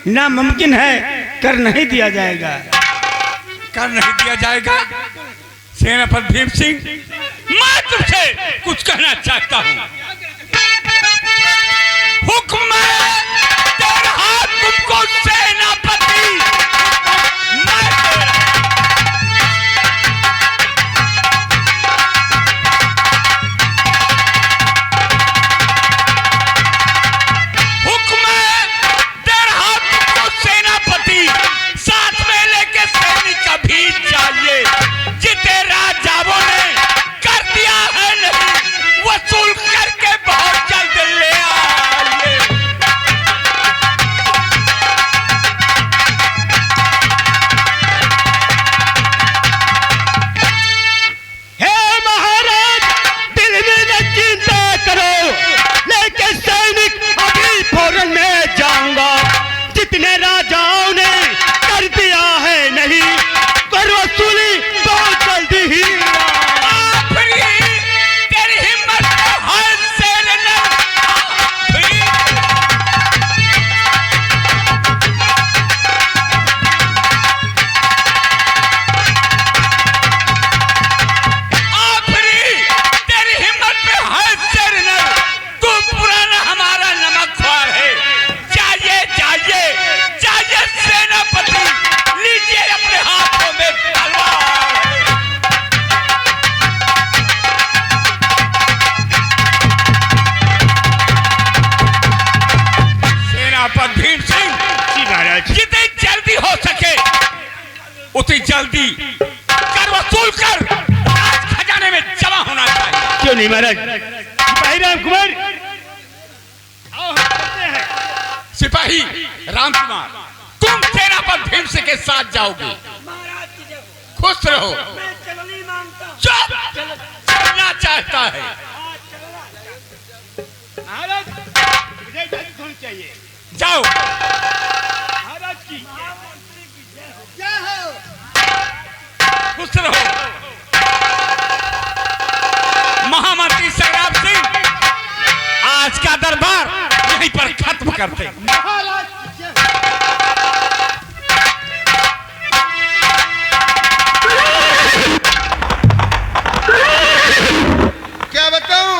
नामुमकिन है, कर नहीं दिया जाएगा। कर नहीं दिया जाएगा? सेनापति भीम सिंह, मैं तुमसे कुछ कहना चाहता हूँ। हुक्म है तेरा हाथ तुमको सेनापति, मैं हुक्म है तेरा हाथ तुमको सेनापति, साथ में लेके सैनिक का भी चाहिए। जिते राजाओं ने कर दिया है नहीं, वसूल करके बहुत जल्द ले आइए। हे महाराज, दिल में न चिंता करो, लेके सैनिक अभी फौरन में जाऊंगा। जितने राजाओं ने कर दिया है नहीं, कर वसूली बहुत जल्दी ही। तेरी हिम्मत तो है शेर तेरी हिम्मत पे है शेर नर, तू पुराना हमारा नमकख्वार है। चाहिए चाहिए चाहिए सेनापति, लीजिए अपने हाथों में तलवार है। सेनापति भीम सिंह, जी महाराज। जितनी जल्दी हो सके उतनी जल्दी कर वसूल कर आज खजाने में जमा होना चाहिए। क्यों नहीं महाराज? सिपाही राम कुमार, आओ हम चलते हैं। सिपाही राम कुमार, तुम सेनापति भीम सिंह के साथ जाओगे। खुश रहो। चुप, चलना चाहता है। महाराज, मुझे जल्दी होनी चाहिए। जाओ। महाराज की जय हो। खुश रहो। महामंत्री संग्राम सिंह, आज का दरबार यहीं पर खत्म करते हैं। महाराज की जय हो। क्या बताऊं,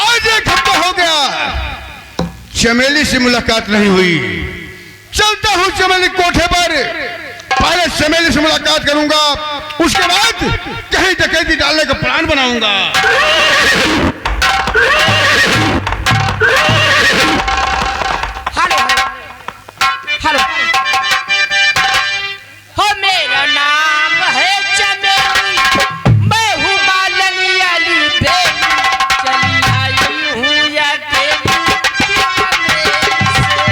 आज एक हफ्ता हो गया चमेली से मुलाकात नहीं हुई। चलता हूं चमेली कोठे पर, पहले चमेली से मुलाकात करूंगा, उसके बाद कहीं डकैती डालने का प्लान बनाऊंगा। हेलो हेलो, हो मेरा नाम है चमेली, मैं हूँ मालनी वाली बेली, चली आई हूँ अकेली बीकानेर से,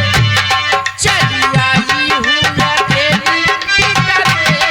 चली आई हूँ अकेली बीकानेर।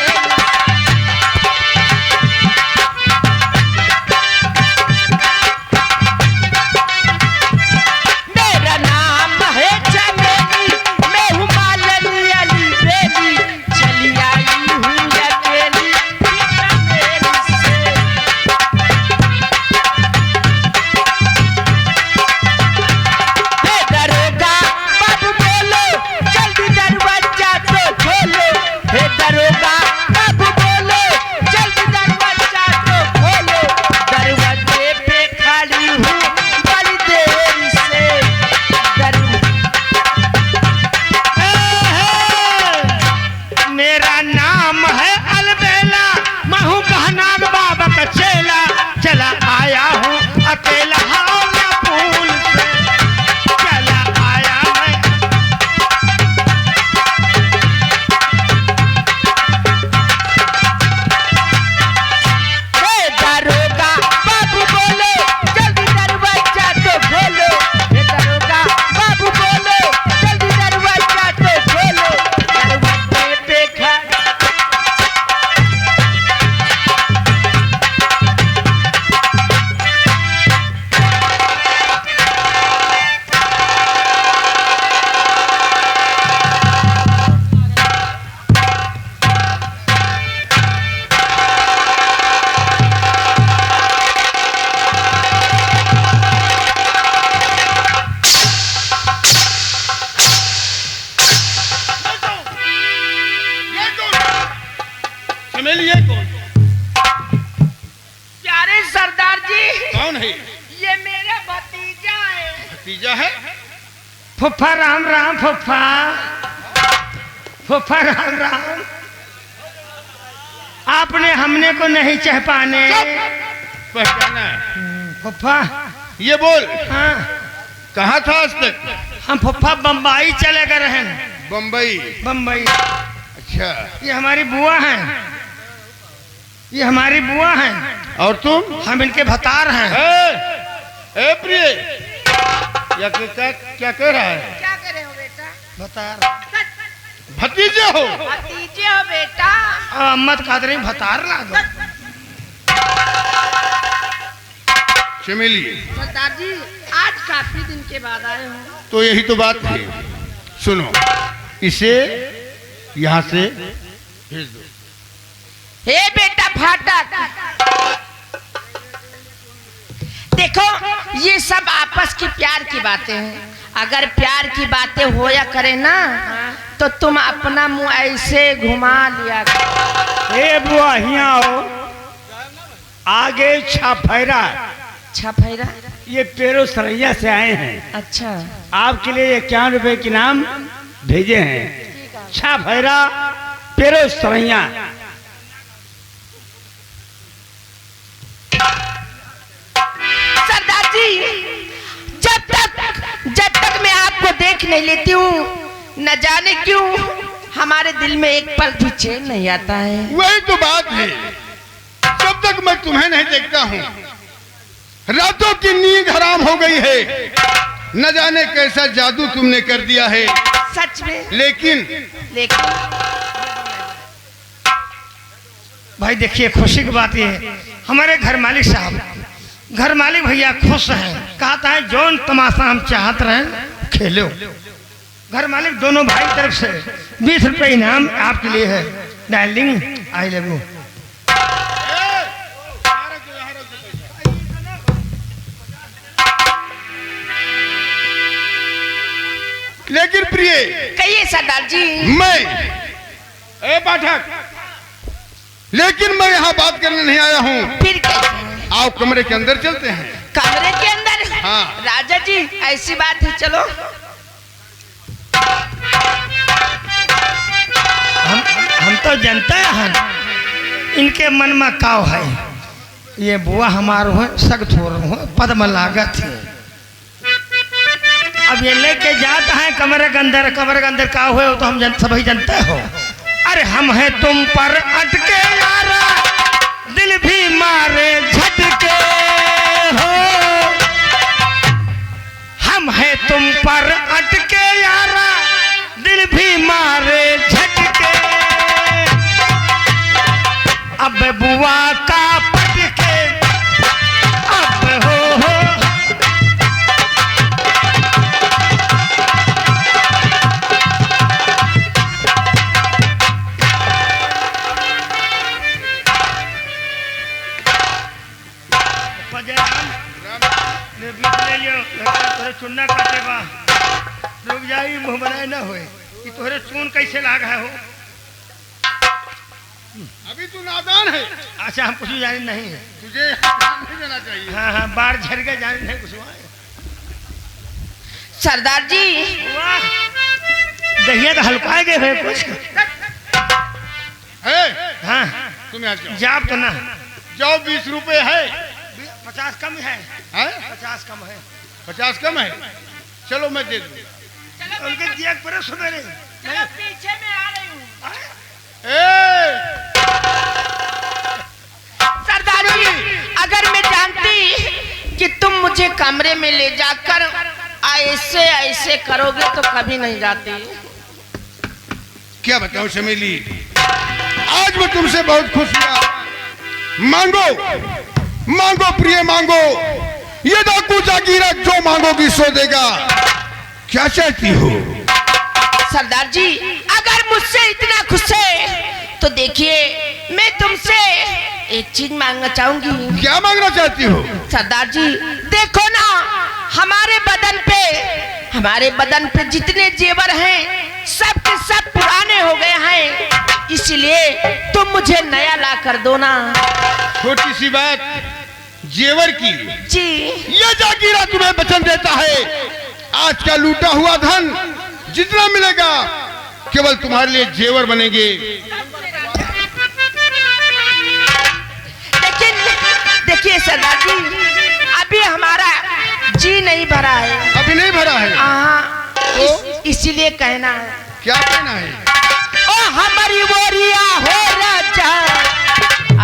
चमेली है कौन? प्यारे सरदार जी, कौन है? ये मेरा भतीजा है। भतीजा है? फुफ्फा राम राम फुफ्फा, फुफ्फा राम राम। आपने हमने को नहीं चाह पाने। पहचाना? फुफ्फा। ये बोल, हाँ, कहाँ था आज तक? हम फुफ्फा बम्बई चले गए हैं। बम्बई? बम्बई। अच्छा। ये हमारी बुआ हैं, ये हमारी बुआ हैं। और तुम? हम इनके भतार हैं। ए प्रिय, क्या कह रहा है? क्या करे हो बेटा? भतार। भतीजे हो? भतीजे हो बेटा। अम्मत कादरी भतार ला दो। चमेली, सरदार जी, आज काफी दिन के बाद आए हो। तो यही तो बात थी। सुनो, इसे यहाँ से भेज दो। हे बेटा फाटक, देखो ये सब आपस की प्यार की बातें हैं। अगर प्यार की बातें होया करे ना तो तुम अपना मुंह ऐसे घुमा लिया करो। ए बुआ हिया हो, आगे छाफैरा। छफैरा? ये पेरो सरैया से आए हैं। अच्छा। आपके लिए 51 रुपए की नाम भेजे हैं। छाफैरा पेरो सरैया। सरदार जी, जब तक मैं आपको देख नहीं लेती हूँ, न जाने क्यों हमारे दिल में एक पल भी चैन नहीं आता है। वही तो बात है, जब तक मैं तुम्हें नहीं देखता हूँ रातों की नींद हराम हो गई है। न जाने कैसा जादू तुमने कर दिया है। सच में? लेकिन भाई देखिए, खुशी की बात ये है, हमारे घर मालिक साहब, घर मालिक भैया खुश हैं। कहता है जौन तमाशा हम चाहत रहे खेलो। घर मालिक दोनों भाई तरफ से 20 रुपए इनाम आपके लिए है। Darling I love you. लेकिन प्रिय, कहिए सरदार जी। ए पाठक, लेकिन मैं यहाँ बात करने नहीं आया हूँ। फिर कैसे? आओ कमरे के अंदर चलते हैं। कमरे के अंदर? हाँ। राजा जी ऐसी बात है, चलो। हम तो जनता हैं इनके मन में काव है। ये बुआ हमारो है, सख्त हो रहा हूँ, पद्म लागत है। अब ये लेके जाता है कमरे के अंदर। कमरे के अंदर का हुए हो तो हम सभी जानते हो। अरे हम हैं तुम पर अटके यारा, दिल भी मारे झटके हो। हम हैं तुम पर अटके यारा, दिल भी मारे झटके। अब बुआ का पटके अब हो। चुनना काटे बा, रुक जाई, मुंह बनाए ना होए कि तोहरे चून कैसे लाग है हो। अभी तू नादान है। अच्छा, हम कुछ जाने नहीं है। तुझे ध्यान नहीं देना चाहिए। हाँ हाँ, बार झड़ के जाने नहीं कुछ हुआ है। सरदार जी, वाह, दहिया तो हल्का गए है कुछ। हाँ, तुम यहाँ जाओ। जाप तो ना जाओ, 20 रुपए है। 50 कम है। 50 कम है। 50 कम है। चलो मैं दे दूँ। उनके दिया पर सुबह पीछे में आ रही हूँ। सरदार जी, अगर मैं जानती कि तुम मुझे कमरे में ले जाकर ऐसे ऐसे करोगे तो कभी नहीं जाती। क्या बताऊं चमेली, आज मैं तुमसे बहुत खुश हुआ। मांगो मांगो प्रिय, मांगो। ये डाकू जागीरा जो मांगोगी सो देगा। क्या चाहती हो? सरदार जी, अगर मुझसे इतना खुश है तो देखिए, मैं तुमसे एक चीज मांगना चाहूंगी। क्या मांगना चाहती हो? सरदार जी, देखो ना, हमारे बदन पे जितने जेवर हैं सब के सब पुराने हो गए हैं। इसलिए तुम मुझे नया ला कर दो ना। छोटी सी बात जेवर की, जी ये जागीरा तुम्हें वचन देता है, आज का लूटा हुआ धन जितना मिलेगा केवल तुम्हारे लिए जेवर बनेंगे। देखिए सरदार जी, अभी हमारा जी नहीं भरा है। अभी नहीं भरा है? हाँ, तो? इसीलिए कहना है। क्या कहना है? ओ हमारी बोरिया हो राजा,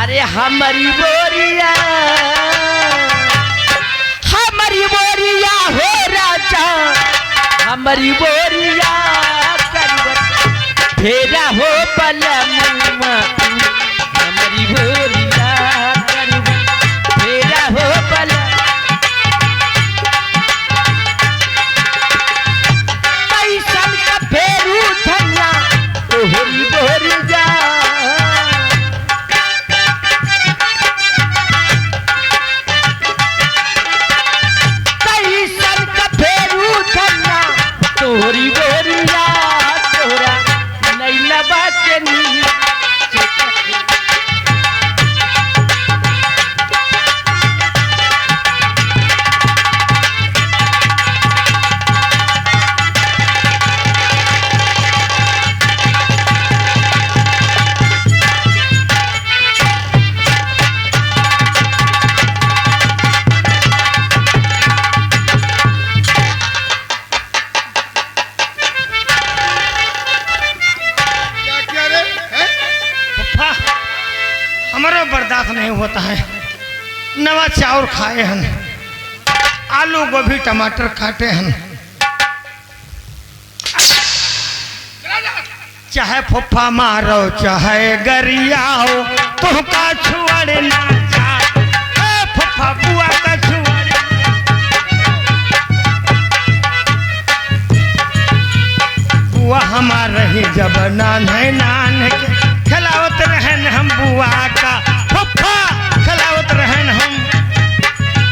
अरे हमारी बोरिया, हमारी बोरिया हो राजा, हमारी बोरिया फेरा हो पलमुआ, हमारी बोरिया फेरा हो पल। पैसन का फेरू धनिया तोहरी बोरिया, पैसन का फेरू धनिया तोहरी बोरिया, तोरा नैला बाटे नी। हमारा बर्दाश्त नहीं होता है। नवा चावल खाए हन, आलू गोभी टमाटर काटे हन, चाहे फुफा मारो चाहे गरियाओ, तुहका छुअड़ ना जा फुफा बुआ का छुअड़। बुआ हमार रही जब नान के खिलावत रहन हम बुआ का, फुफा खिलावत रहन हम।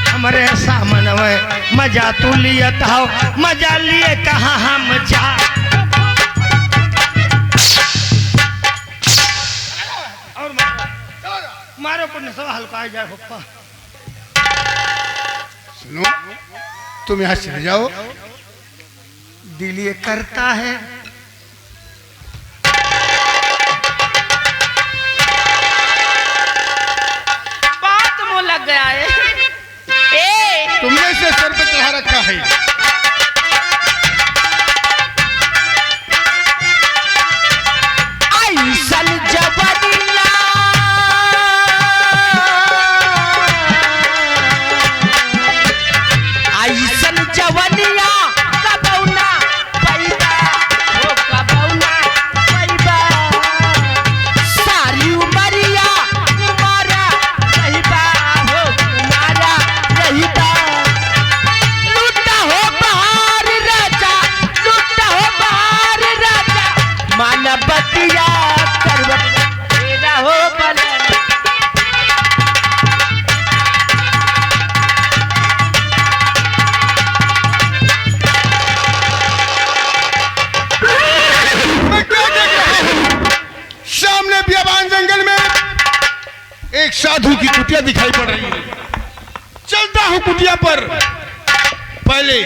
हमारे सामन में मजा तू लियत हो, मजा लिए कहाँ हम जा। और मारो को नशा हल्का जाए फुफा। सुनो, तुम यहाँ चले जाओ। दिल ये करता है लग गया है। ए तुमने इसे सर पे चढ़ा रखा है। ऐसन जवनिया ऐसन जवनिया कबौना पैबा हो, कबौना पैबा सारी उमरिया तुम्हारा रहिबा हो, तुम्हारा रहिबा। लूटा हो बहार राजा, लूटा हो बहार राजा, मानवतिया करवट तेरा हो बना। मैं क्या देख रहा हूँ? सामने बियाबान जंगल में एक साधु की कुटिया दिखाई पड़ रही है। चलता हूँ कुटिया पर, पहले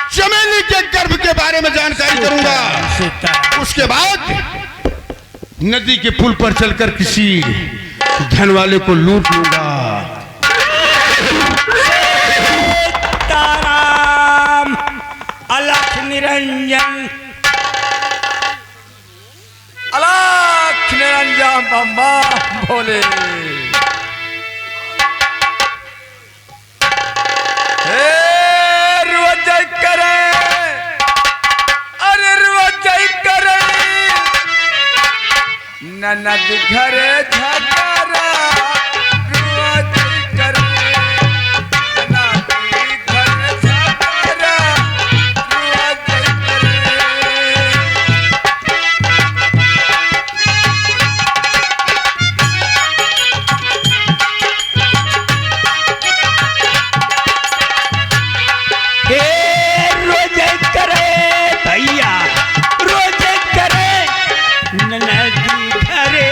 चमेली के गर्भ के बारे में जानकारी करूंगा, उसके बाद नदी के पुल पर चलकर किसी धन वाले को लूट लूंगा। सीताराम अलख निरंजन, अलख निरंजन बम्बा भोले। रुवजय करे, अरे रुवजय करे, ननद घरे झगड़ा, रुवजय करे, ननद घरे झगड़ा, रुवजय करे। रोज करे भैया, रोज करे, ननदी घरे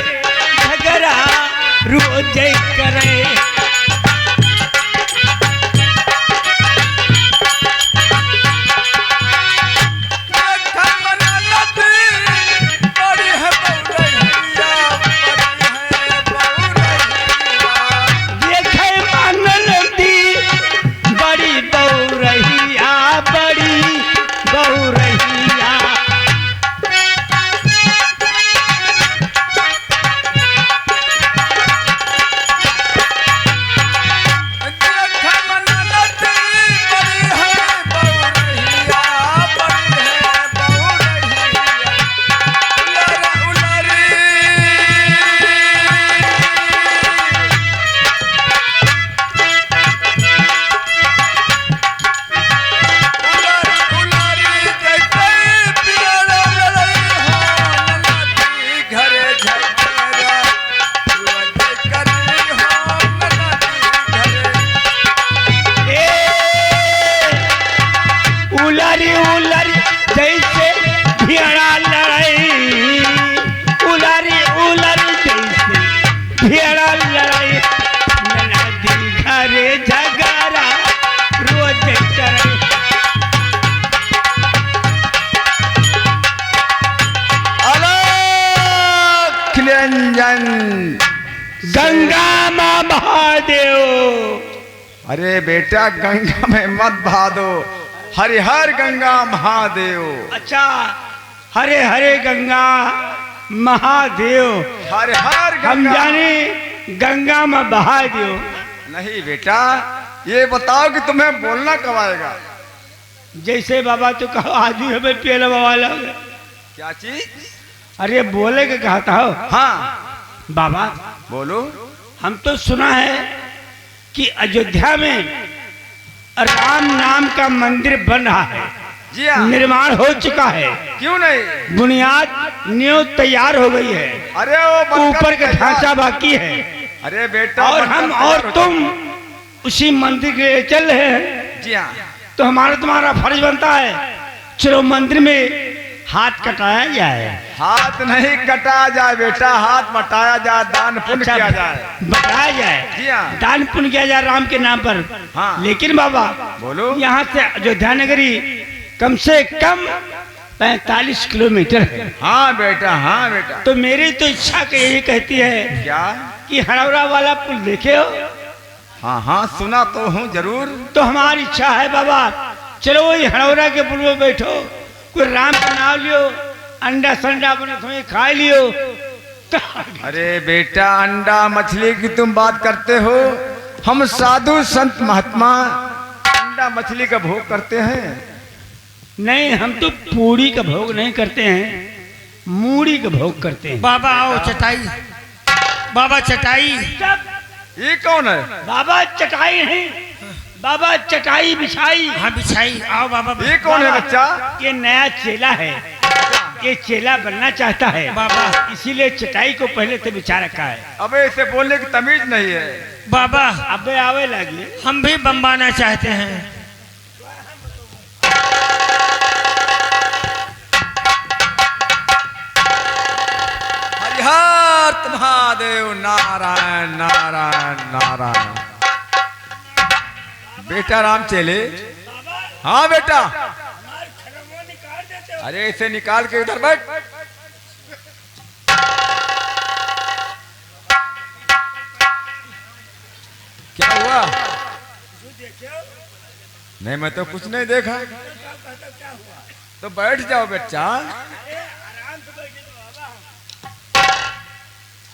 निरंजन। गंगा माँ महादेव। अरे बेटा गंगा में मत बहा दो, हरिहर गंगा महादेव। अच्छा, हरे हरे गंगा महादेव। हरिहर हम गंगा। जाने गंगा में बहा दियो। नहीं बेटा, ये बताओ कि तुम्हें बोलना कब आएगा? जैसे बाबा तो कहो आज ही हमें पेल बाबा लग। क्या चीज? अरे बोले के कहा था हो। हाँ बाबा बोलो। हम तो सुना है कि अयोध्या में राम नाम का मंदिर बन रहा है, जी हाँ। निर्माण हो चुका है, क्यों नहीं? बुनियाद नींव तैयार हो गई है, अरे वो बनकर ऊपर का तैयार। ढांचा बाकी है। अरे बेटा और बनकर हम तैयार और हो तुम उसी मंदिर के लिए चल रहे हैं। जी हाँ। तो हमारा तुम्हारा फर्ज बनता है, चलो मंदिर में हाथ कटाया जाए। हाथ नहीं कटाया जाए बेटा, हाथ बटाया जाए, दान पुण्य अच्छा, किया जाए। बताया जाए, जी हाँ। दान पुण्य किया जाए राम के नाम पर। हाँ। लेकिन बाबा बोलो। यहाँ से अयोध्या नगरी कम से कम 45 किलोमीटर है। हाँ बेटा, हाँ बेटा। तो मेरी तो इच्छा के यही कहती है क्या? कि हड़ौरा वाला पुल देखे हो? हाँ हाँ सुना तो हूँ जरूर। तो हमारी इच्छा है बाबा, चलो वही हड़ौरा के पुल में बैठो, कोई राम का नाम लियो, अंडा संडा बने तुम्हें खा लियो। तो अरे बेटा अंडा मछली की तुम बात करते हो, हम साधु संत महात्मा अंडा मछली का भोग करते हैं। नहीं, हम तो पूरी का भोग नहीं करते हैं, मूड़ी का भोग करते हैं। बाबा आओ चटाई, बाबा चटाई। ये कौन है? बाबा चटाई नहीं, बाबा चटाई बिछाई। हाँ बिछाई, आओ बाबा। ये कौन है बच्चा? ये नया चेला है, ये चेला बनना चाहता है बाबा। इसीलिए चटाई को पहले से बिछा रखा है। अबे इसे बोलने की तमीज नहीं है। बाबा अबे आवे लगे। हम भी बम्बाना चाहते हैं। हरिहर महादेव, नारायण नारायण नारायण। बेटा राम चले। हाँ बेटा। अरे इसे निकाल के इधर बैठ। क्या हुआ? नहीं मैं तो कुछ नहीं देखा। तो बैठ जाओ बच्चा।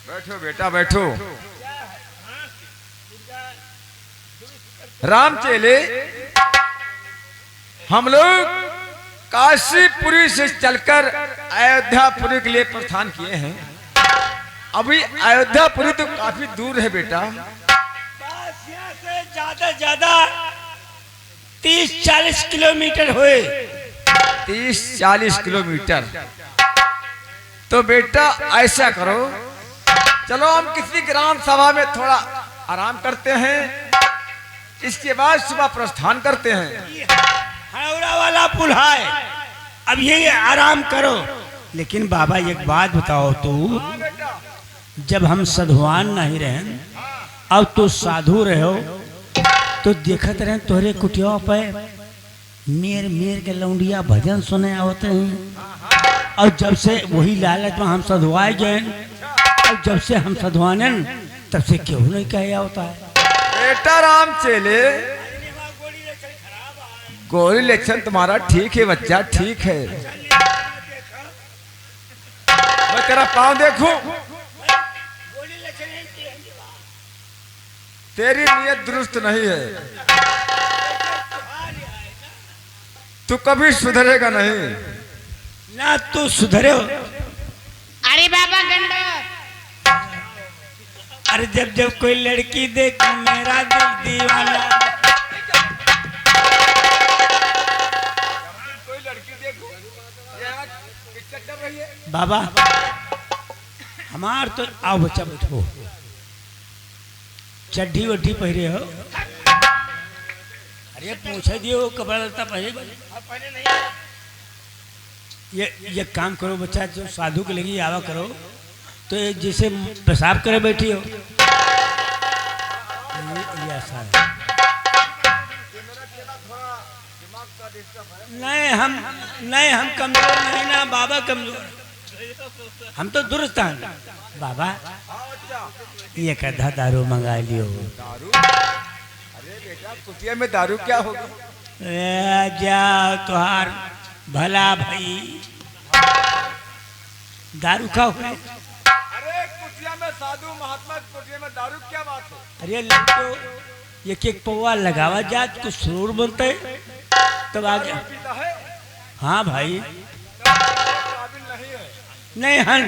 बैठो बेटा बैठो। राम चेले, हम लोग काशीपुरी से चलकर अयोध्यापुरी के लिए प्रस्थान किए हैं। अभी अयोध्यापुरी तो काफी दूर है बेटा। बस यहाँ से ज्यादा 30-40 किलोमीटर हुए। 30-40 किलोमीटर। तो बेटा ऐसा करो, चलो हम किसी ग्राम सभा में थोड़ा आराम करते हैं, इसके बाद सुबह प्रस्थान करते हैं। हड़ौरा वाला पुल है, अब ये आराम करो। लेकिन बाबा एक बात बताओ, तू जब हम साधुआन नहीं रहे, अब तो साधु रहो, तो देखत रहे तोहरे कुटिया पे मेर मेर के लौंडिया भजन सुने होते हैं। और जब से वही लालच में हम साधुआए गए, और जब से हम साधुआने तब से क्यों नहीं कहा होता है। बेटा राम चेले, गोरी लक्षण तुम्हारा ठीक है बच्चा, ठीक है। मैं तेरा पाँव देखूं? तेरी नीयत दुरुस्त नहीं है, तू कभी सुधरेगा नहीं। ना तू सुधरे हो। अरे बाबा गंडा, अरे जब जब कोई लड़की देख मेरा दिल दीवाना। कोई लड़की देखो, पिक्चर चल रही है। बाबा हमार तो आओ बच्चा बैठो, चड्ढी वड्ढी पहरे हो? अरे पूछे दियो कपड़ा लत्ता पहने। ये काम करो बच्चा, जो साधु के लगी आवा करो, तो ये जैसे पेशाब करे बैठी हो, ये ऐसा है। नहीं हम कमजोर नहीं ना बाबा, कमजोर हम तो दुरुस्त हैं बाबा। ये कदा दारू मंगा लियो। अरे बेटा कुटिया में दारू क्या होगी? जा तुहार भला भाई, दारू का हो। अरे कुटिया में साधु महात्मा, कुटिया में दारू क्या बात है? अरे लड़को एक एक पौवा लगावा जा तो सुरूर बनते तब आ गया। पीता है? हाँ भाई, काबिल नहीं है। नहीं हन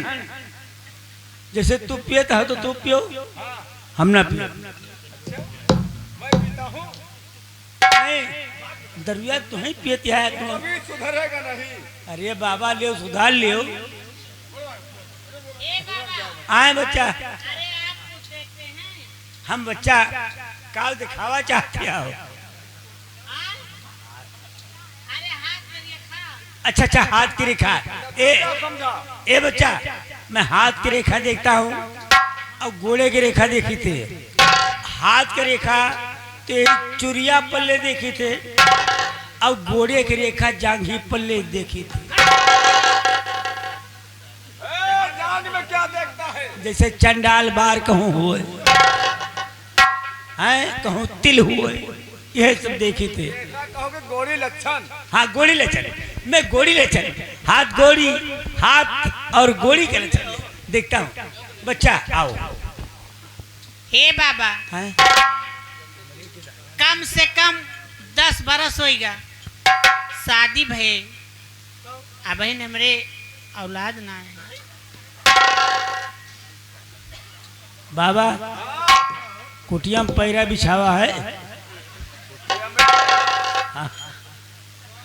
जैसे तू पियता है तो तू पियो, हम ना पियो। मैं पीता हूँ। नहीं दरुआ तू ही पियती है तू। अभी सुधरेगा नहीं। अरे बाबा लियो, सुधार लियो। आए बच्चा, हम बच्चा काल दिखावा चाहते हो। अच्छा अच्छा, हाथ की रेखा। ए बच्चा, मैं हाथ की रेखा देखता हूँ और गोले की रेखा देखी थे। हाथ की रेखा तो चुरिया पल्ले देखी थे और गोड़े की रेखा जांघी पल्ले देखी थी। जान में क्या देखता है? जैसे चंडाल बार कहूँ हुए हैं, कहूँ तिल हुए, यह सब देखी थे। ऐसा कहोगे गोरी लक्षण। हाँ गोड़ी लक्षण, मैं गोड़ी लक्षण, हाथ गोड़ी, हाथ और गोड़ी के लक्षण देखता हूँ। बच्चा आओ। हे बाबा, हैं? कम से कम 10 बरस होएगा शादी भये, अब हमरे औलाद ना है। बाबा कुटिया में पैरा बिछावा है। हाँ।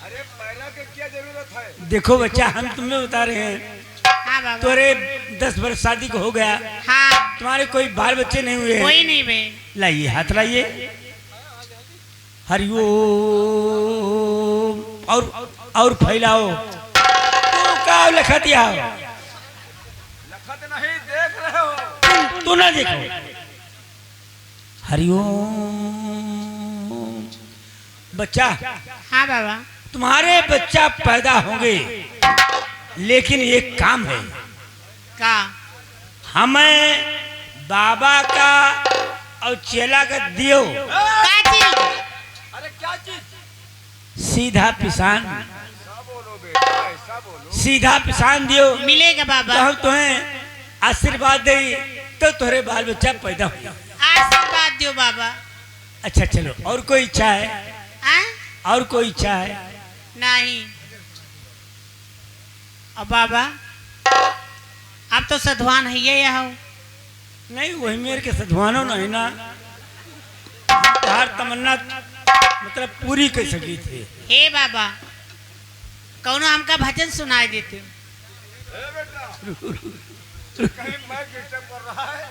अरे पैरा के क्या जरूरत है? देखो बच्चा, हम तुम्हें बता रहे हैं, हाँ बाबा। तोरे 10 वर्ष शादी को हो गया, हाँ, तुम्हारे कोई बाल बच्चे नहीं हुए हैं। कोई नहीं बे। लाइए हाथ लाइए। हरिओम। और फैलाओ। तू का लखतिया हो? लखत नहीं, देख रहे हो? तू ना देखो। हरिओम। बच्चा, हाँ बाबा। तुम्हारे बच्चा पैदा होंगे, लेकिन एक काम है। का? हमें बाबा का और चेला का दियो। का चीज? अरे क्या चीज? सीधा पिसान, ऐसा बोलो बेटा, ऐसा बोलो। सीधा पिसान दियो मिलेगा तो बाबा। हम तुम्हें आशीर्वाद दे तो तुम्हारे बाल बच्चा पैदा हो। आशीर्वाद दियो बाबा। अच्छा चलो, और कोई इच्छा है? आ? और कोई इच्छा है? नहीं। अब बाबा, अब तो सधवान है ये हो। नहीं, वही मेरे के सधवानो नहीं ना, हर तमन्ना मतलब पूरी कर सकी थी। हे बाबा, कौनो हमका भजन सुनाई देते हो? ए बेटा, कहीं मैं डिस्टर्ब कर रहा है?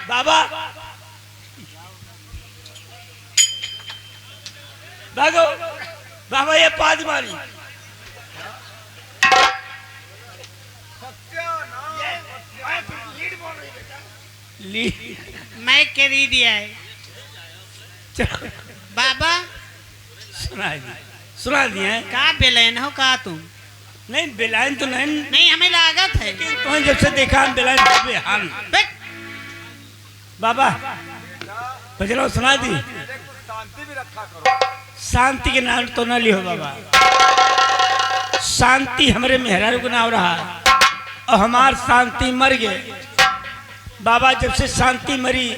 बाबा भागो, बाबा ये पाद मारी। मैं करी दिया है चलो बाबा। सुना दिए। का बेलैन हो का तुम? नहीं बेलाइन तो नहीं, नहीं, हमें लागत है। तुम्हें जब से देखा हम बेलाइन हम। बट बाबा बजलो सुना दी। शांति भी रखा करो। शांति के नाम तो न लियो बाबा। शांति हमारे मेहरारू का नाम रहा और हमार शांति मर गए। बाबा जब से शांति मरी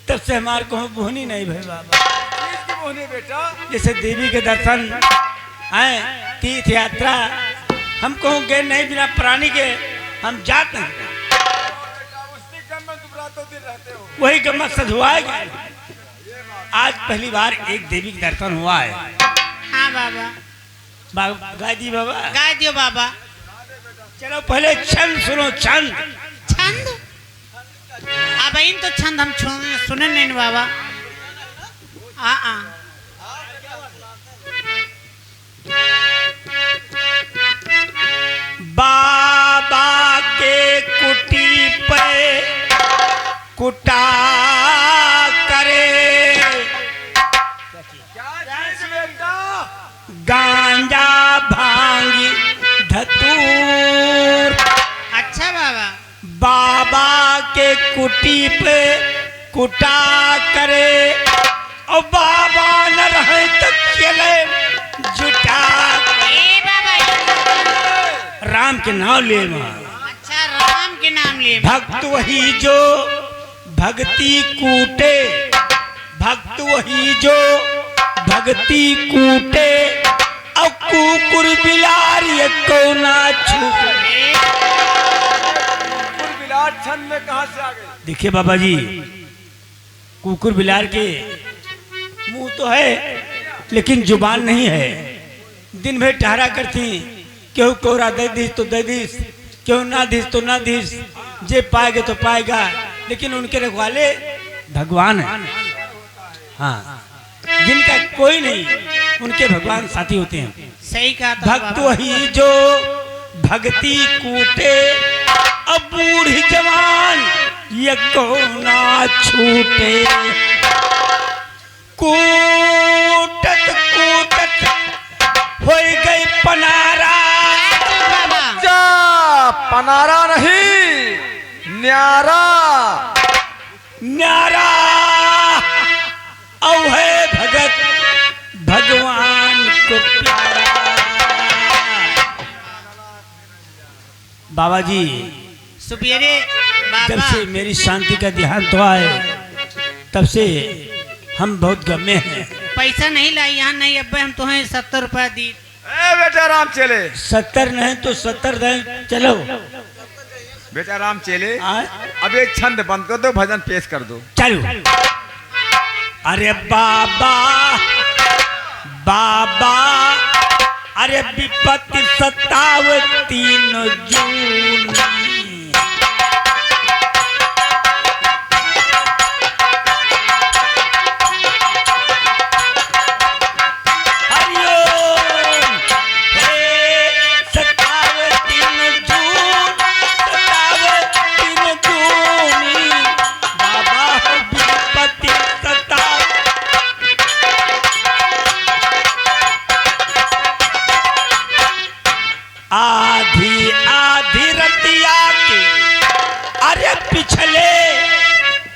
तब से हमार को बोहनी नहीं भाई बाबा। चीज की मोहनी बेटा? जैसे देवी के दर्शन आए, तीर्थ यात्रा हम कहो गए नहीं, बिना प्राणी के हम जाते हैं। बेटा उसी गम में तुम रातों दिन रहते हो। वही गम्मा सधुआएगा। आज पहली बार एक देवी का दर्शन हुआ है। हाँ बाबा। गाय दी बाबा। गा दियो बाबा। चलो पहले छंद सुनो, छंद। छंद? अब इन तो छंद हम सुने नहीं बाबा। बाबा के कुटी पे कुटा करे क्या चीज बेटा? गांजा कुटी पे कुटा करे और बाबा न रहे तो चले जुटा ए बाबा राम के नाम ले मां अच्छा राम के नाम लिए भक्त वही जो भक्ति कूटे भक्त वही जो भक्ति कूटे और कुकुर बिलार ये को ना छूटे। बिलाट छंद में कहां से आ गए? देखिए बाबा जी कुकुर बिलार के मुंह तो है लेकिन जुबान नहीं है। दिन भर ठहरा करती क्यों कोरा दे दिस तो दे दिस क्यों ना दिस तो ना दिस जे पाएगा तो पाएगा लेकिन उनके रखवाले भगवान है। हाँ जिनका कोई नहीं उनके भगवान साथी होते हैं। सही कहा था भक्त बाबा। वही जो भक्ति कूटे अब बूढ़ी जवान ये को ना छूटे। कूटत कूटत हो गई पनारा बाबा जा पनारा नहीं न्यारा न्यारा औ है भगत भगवान को प्यारा। बाबा जी सुपेरे जब बाबा से मेरी शांति का देहांत हुआ है तब से हम बहुत गमे हैं। पैसा नहीं लाई यहाँ नहीं अब्बे हम तुम्हें 70 रुपया दी। ए बेटा राम चले 70 नहीं तो 70 दें चलो। बेटा राम चले आ? अब एक छंद बंद कर दो भजन पेश कर दो। चलो अरे बाबा बाबा अरे विपत्ति सताव 3 जून हरिओम हे सताव 3 जून सताव 3 जूनी बाबा हो विपत्ति सताव। आधी आधी रतिया के अरे पिछले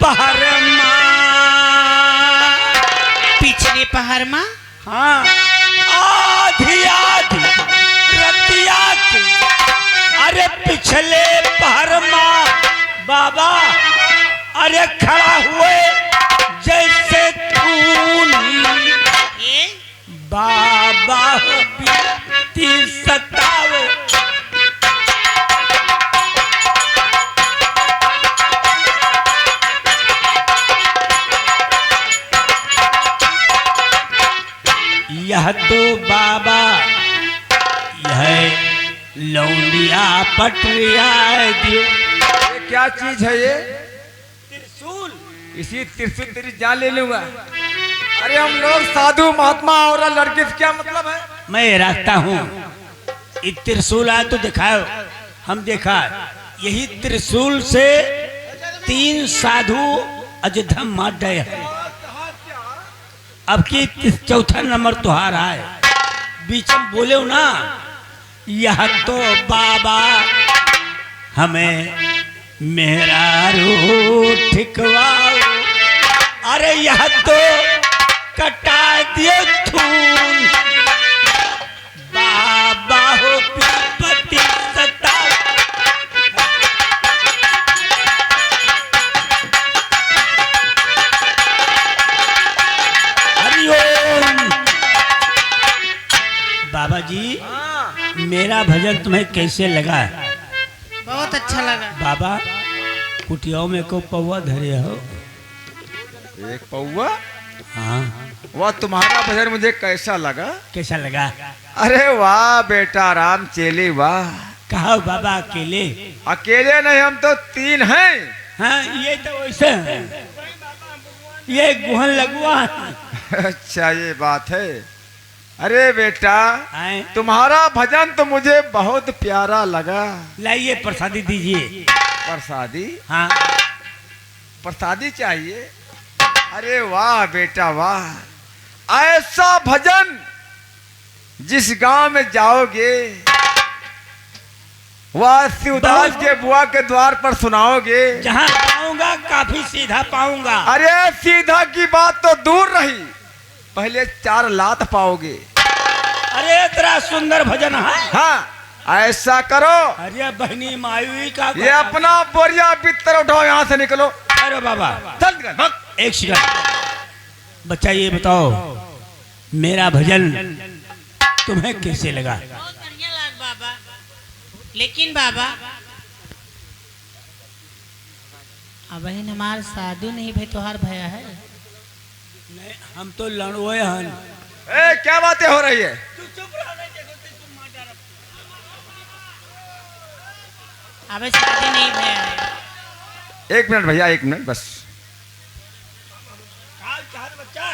पहर पिछले पहर में हाँ आधी आधी रतिया के अरे पिछले पहर बाबा अरे खड़ा हुए जैसे खूनी ए बाबा हो बीती सतावे। यह तो बाबा यह लौंडिया पटरिया दियो ये क्या चीज है ये? त्रिशूल इसी त्रिशूल तेरी जान ले लूंगा। अरे हम लोग साधु महात्मा और लड़के से क्या मतलब है? मैं रास्ता हूँ ये त्रिशूल आया तो दिखाओ। हम देखा यही त्रिशूल से 3 साधु अजधम मार गए हैं। अब की चौथा नंबर तुहार है बीच में बोले हो ना यह तो बाबा हमें मेरा रू ठिकवाओ। अरे यह तो कटा दियो थून बाबा हो विपत्ति सताओ। हरिओम बाबा जी मेरा भजन तुम्हें कैसे लगा? बहुत अच्छा लगा। बाबा कुटियाओं में को पौवा धरे हो? एक पौवा हाँ वह तुम्हारा भजन मुझे कैसा लगा? कैसा लगा? अरे वाह बेटा राम चेले वाह। कहा बाबा अकेले? अकेले नहीं हम तो 3 हैं। हाँ ये तो वैसे है ये गुहन लगुआ अच्छा ये बात है। अरे बेटा आए तुम्हारा भजन तो मुझे बहुत प्यारा लगा। लाइए प्रसादी दीजिए। प्रसादी? हाँ प्रसादी चाहिए? अरे वाह बेटा वाह। ऐसा भजन जिस गांव में जाओगे वह शिवदास के बुआ के द्वार पर सुनाओगे जहाँ गाँव पाऊंगा, काफी सीधा पाऊंगा। अरे सीधा की बात तो दूर रही, पहले 4 लात पाओगे। अरे तेरा सुंदर भजन है। हाँ ऐसा करो, अरे बहनी मायूई का ये अपना बोरिया बिस्तर उठाओ, यहाँ से निकलो। अरे बाबा चल भग। एक सेकंड, बच्चा ये बताओ मेरा भजन तुम्हें कैसे लगा? बहुत बढ़िया लाग बाबा। लेकिन बाबा अब हमार साधु नहीं भाई तोहार भया है। नहीं, हम तो लड़ोए हन। ए क्या बातें हो रही है? अब शादी नहीं भया है। 1 मिनट भैया, 1 मिनट बस। बच्चा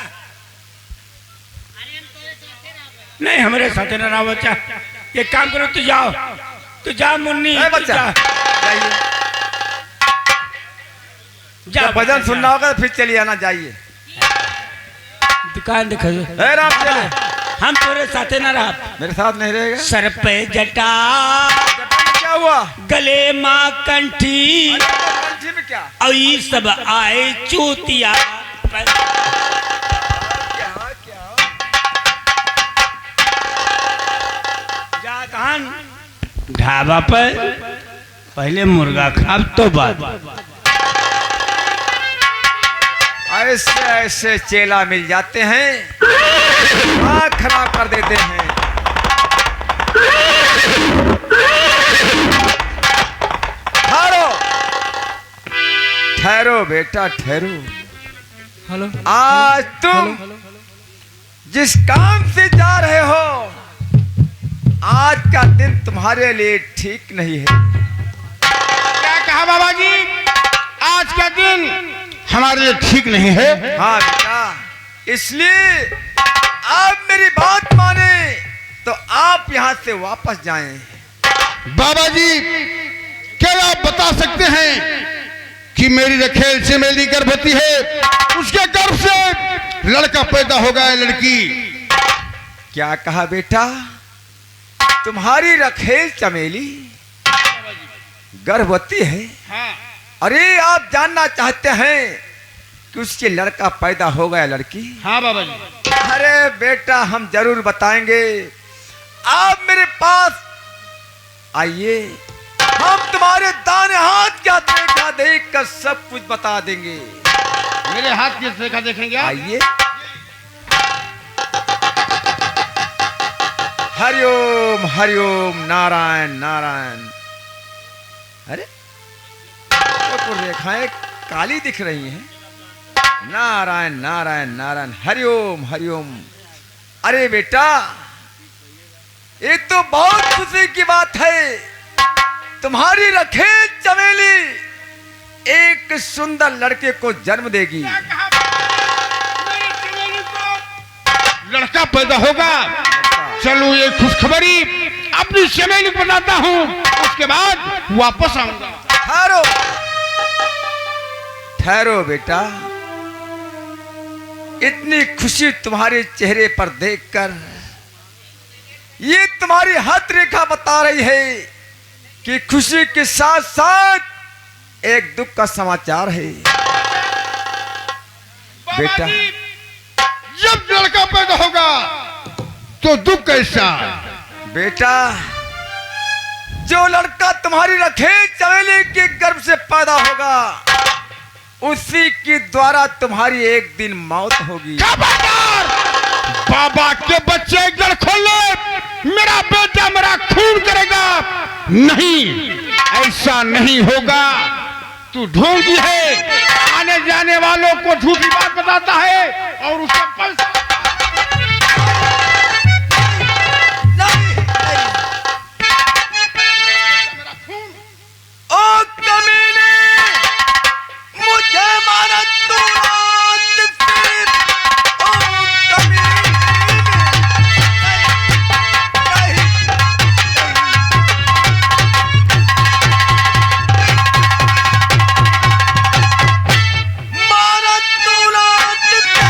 नहीं हमारे साथ न रहो बच्चा, ये काम करो, तू जाओ, तू जा मुन्नी, ए तू बच्चा जा। जाइए, जा जब भजन सुनना होगा तो फिर चलिए आना, जाइए। दुकान दिखा दो। ए राम चले, हम तेरे साथ न रहा। मेरे साथ नहीं रहेगा। सर पे जटा, जटा में क्या हुआ? गले माँ कंठी, कंठी में क्या? और ये सब आए चूतिया। क्या जा कहां? ढाबा पर पहले मुर्गा खा तो बाद। ऐसे ऐसे चेला मिल जाते हैं, दिमाग खराब कर देते हैं। ठहरो ठहरो बेटा ठहरो। हेलो, आज तुम जिस काम से जा रहे हो, आज का दिन तुम्हारे लिए ठीक नहीं है। क्या कहा बाबा जी? आज का दिन हमारे लिए ठीक नहीं है। हाँ बेटा, इसलिए आप मेरी बात माने तो आप यहाँ से वापस जाएं। बाबा जी क्या आप बता सकते हैं कि मेरी रखेल चमेली गर्भवती है, उसके गर्भ से लड़का पैदा होगा या लड़की? क्या कहा बेटा? तुम्हारी रखेल चमेली गर्भवती है? अरे आप जानना चाहते हैं कि उसके लड़का पैदा होगा या लड़की? हाँ बाबा जी। अरे बेटा हम जरूर बताएंगे, आप मेरे पास आइए, हम तुम्हारे दाने हाथ क्या देखा देख कर सब कुछ बता देंगे। मेरे हाथ की देखा देखेंगे आप? आइए। हरिओम हरिओम नारायण नारायण। अरे तो रेखाएं काली दिख रही हैं। नारायण नारायण नारायण, हरिओम हरिओम। अरे बेटा ये तो बहुत खुशी की बात है, तुम्हारी रखेल चमेली एक सुंदर लड़के को जन्म देगी। लड़का पैदा होगा। चलो ये खुशखबरी अपनी चमेली को बताता हूँ, उसके बाद वापस आऊंगा। ठहरो ठहरो बेटा, इतनी खुशी तुम्हारे चेहरे पर देखकर ये तुम्हारी हथ रेखा बता रही है कि खुशी के साथ साथ एक दुख का समाचार है। बेटा जब लड़का पैदा होगा तो दुख कैसा? बेटा जो लड़का तुम्हारी रखेल चमेली के गर्भ से पैदा होगा, उसी के द्वारा तुम्हारी एक दिन मौत होगी। बाबा के बच्चे एक जड़ खोल ले, मेरा बेटा मेरा खून करेगा। नहीं, ऐसा नहीं होगा। तू ढोंगी है, आने जाने वालों को झूठी बात बताता है और उसे पैसा। ओ कमीने, मुझे मारा तू रात से। ओ कमीने, मारा तू रात से।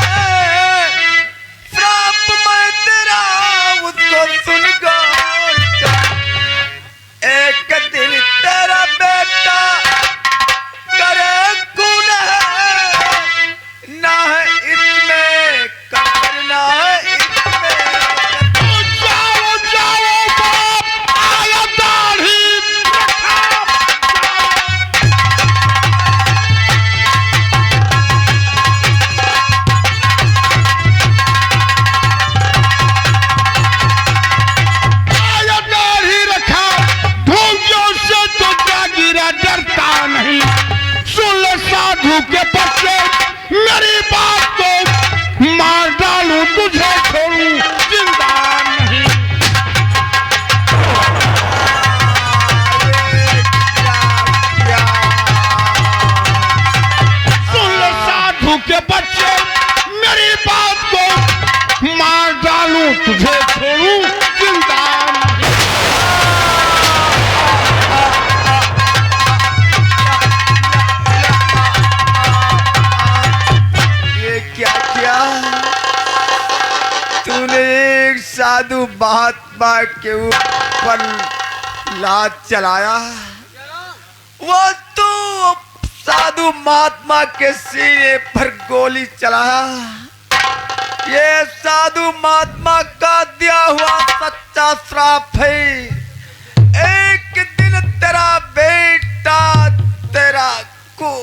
साधु महात्मा के ऊपर लात चलाया, वो तो साधु महात्मा के सीने पर गोली चलाया। ये साधु महात्मा का दिया हुआ सच्चा श्राप है। एक दिन तेरा बेटा तेरा को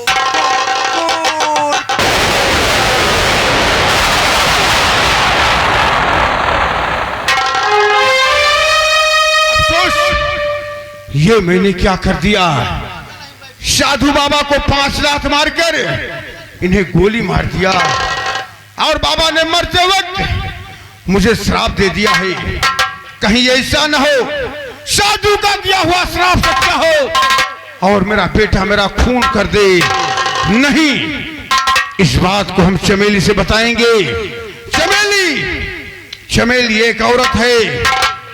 ये मैंने क्या कर दिया? साधु बाबा को 5 लात मारकर इन्हें गोली मार दिया और बाबा ने मरते वक्त मुझे श्राप दे दिया है। कहीं ऐसा न हो साधु का दिया हुआ श्राप सच्चा हो और मेरा बेटा मेरा खून कर दे। नहीं, इस बात को हम चमेली से बताएंगे। चमेली एक औरत है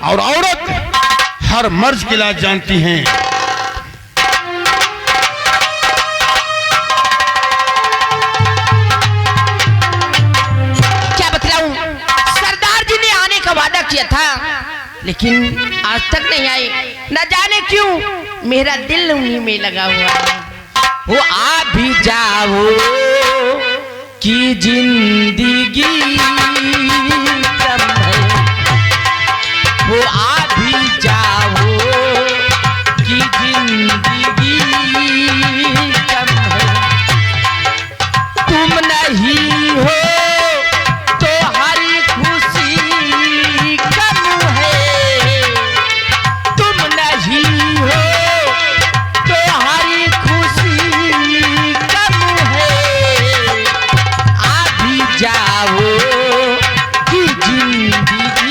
और औरत हर मर्ज की इलाज जानती हैं। क्या बतलाऊं, सरदार जी ने आने का वादा किया था लेकिन आज तक नहीं आए। न जाने क्यों मेरा दिल उन्हीं में लगा हुआ है। वो आ भी जाओ कि जिंदगी कम है, वो आ भी जाओ कि जिंदगी कम है। तुम नहीं हो तो हरी खुशी कम है, तुम नहीं हो तो हरी खुशी कम है। आ भी जाओ कि जिंदगी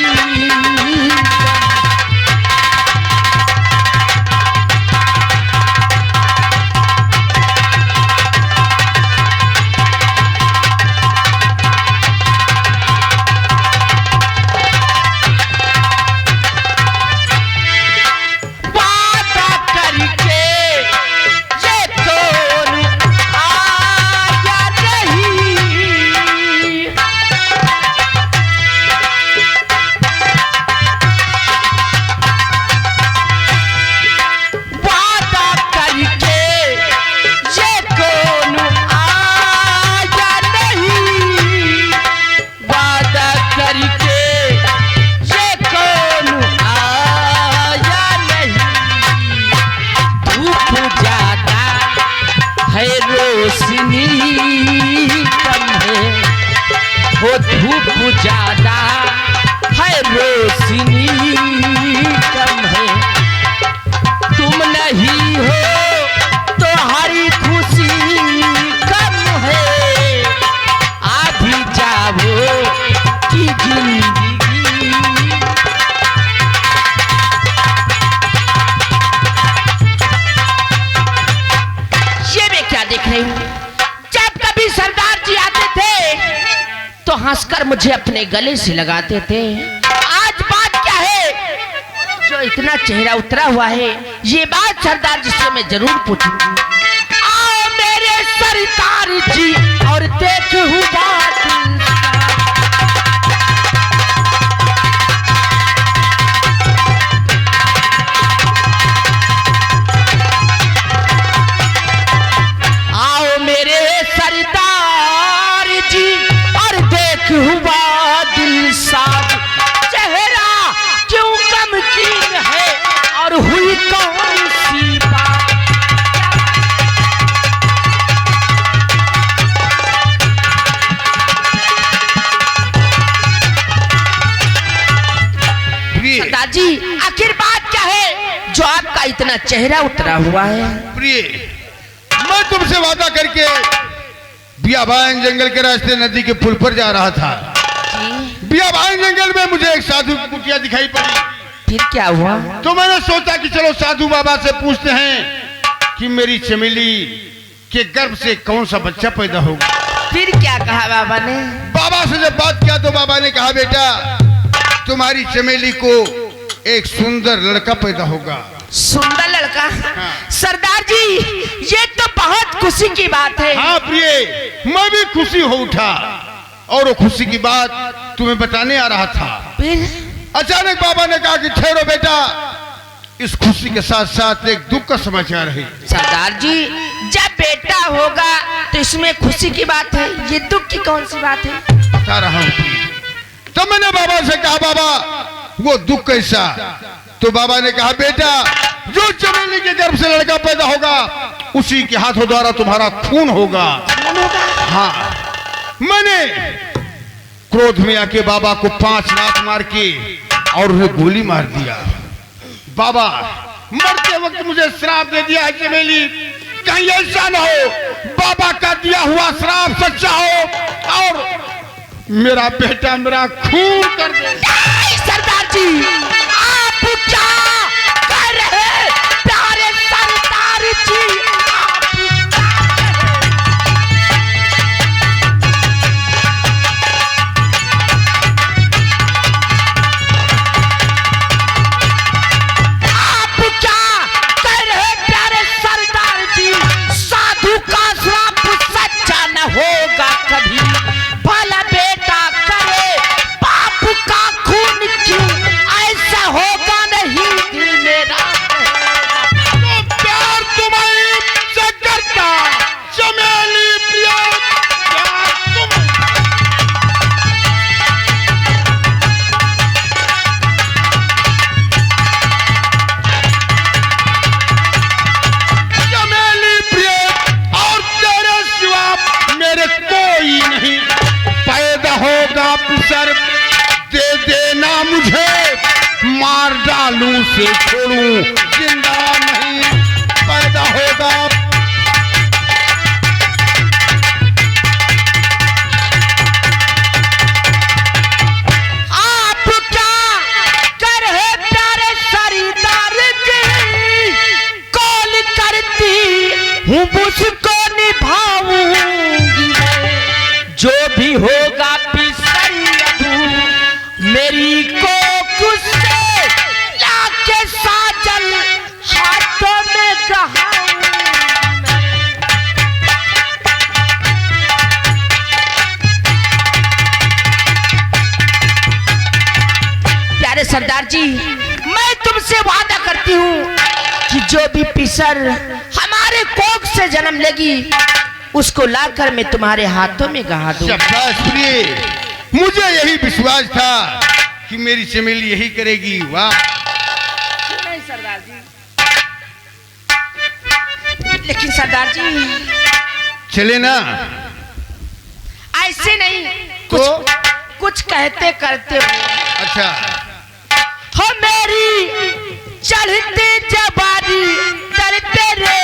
धूप ज्यादा है, रोशनी कम है। तुम नहीं हो तो हरी खुशी कम है। आ भी जाओ कि जिंदगी ये मैं क्या देख रही हूँ? जब कभी सरदार जी आते थे तो हंसकर मुझे अपने गले से लगाते थे। आज बात क्या है जो इतना चेहरा उतरा हुआ है? ये बात सरदार जी से मैं जरूर पूछूंगी। आओ मेरे सरदार जी और देखूं बात। आओ मेरे सरदार जी और हुआ दिल साज, चेहरा क्यों गमगीन है और हुई कौन सी बात? दादाजी आखिर बात क्या है जो आपका इतना चेहरा उतरा हुआ है? प्रिय, मैं तुमसे वादा करके बियाबान जंगल के रास्ते नदी के पुल पर जा रहा था। बियाबान जंगल में मुझे एक साधु की कुटिया दिखाई पड़ी। फिर क्या हुआ? तो मैंने सोचा कि चलो साधु बाबा से पूछते हैं कि मेरी चमेली के गर्भ से कौन सा बच्चा पैदा होगा। फिर क्या कहा बाबा ने? बाबा से जब बात किया तो बाबा ने कहा, बेटा तुम्हारी चमेली को एक सुंदर लड़का पैदा होगा। सुंदर लड़का? हाँ। सरदार जी ये तो बहुत खुशी की बात है। हाँ प्रिय, मैं भी खुशी हो उठा और वो खुशी की बात तुम्हें बताने आ रहा था। फिर अचानक बाबा ने कहा कि ठहरो बेटा, इस खुशी के साथ साथ एक दुख का समाचार है। सरदार जी, जब बेटा होगा तो इसमें खुशी की बात है, ये दुख की कौन सी बात है? बता रहा हूं। तब मैंने बाबा से कहा बाबा वो दुख कैसा? तो बाबा ने कहा बेटा, जो चमेली के गर्भ से लड़का पैदा होगा उसी के हाथों द्वारा तुम्हारा खून होगा। हाँ, मैंने क्रोध में आके बाबा को 5 लात मार के और उन्हें गोली मार दिया। बाबा मरते वक्त मुझे श्राप दे दिया है चमेली, कहीं ऐसा ना हो बाबा का दिया हुआ श्राप सच्चा हो और मेरा बेटा मेरा खून कर दे। सरदार जी, आप क्या कर रहे हैं? प्यारे सरदार जी, आप क्या कर रहे हैं? प्यारे सरदार जी, साधु का श्राप सच्चा न होगा कभी। भला बेटा करे बाप का खून क्यों, ऐसा होगा नहीं दिल मेरा। तो प्यार तुम्हारी से करता चमेली प्रिया, प्यार तुम चमेली प्रिय और तेरे सिवा मेरे कोई नहीं। पैदा होगा पिसर दे देना मुझे, मार डालूं से छोड़ूं जिंदा नहीं। पैदा होगा आप क्या कर रहे प्यारे सरदार जी? कॉल करती हूँ मुझको निभाऊंगी मैं, जो भी होगा पिसरिया मेरी को गुस्से लाके साजल हाथों में गहाऊंगी मैं। प्यारे सरदार जी, मैं तुमसे वादा करती हूँ कि जो भी पिसर हमारे कोख से जन्म लेगी उसको लाकर मैं तुम्हारे हाथों में गहा दूँ। शाबाश प्रिय, मुझे यही विश्वास था कि मेरी चमेली यही करेगी। वाह, नहीं सरदार जी, लेकिन सरदार जी चले ना। ऐसे नहीं, तो? कुछ कहते करते हो। अच्छा, हो मेरी चढ़ती जवानी दर पे रे,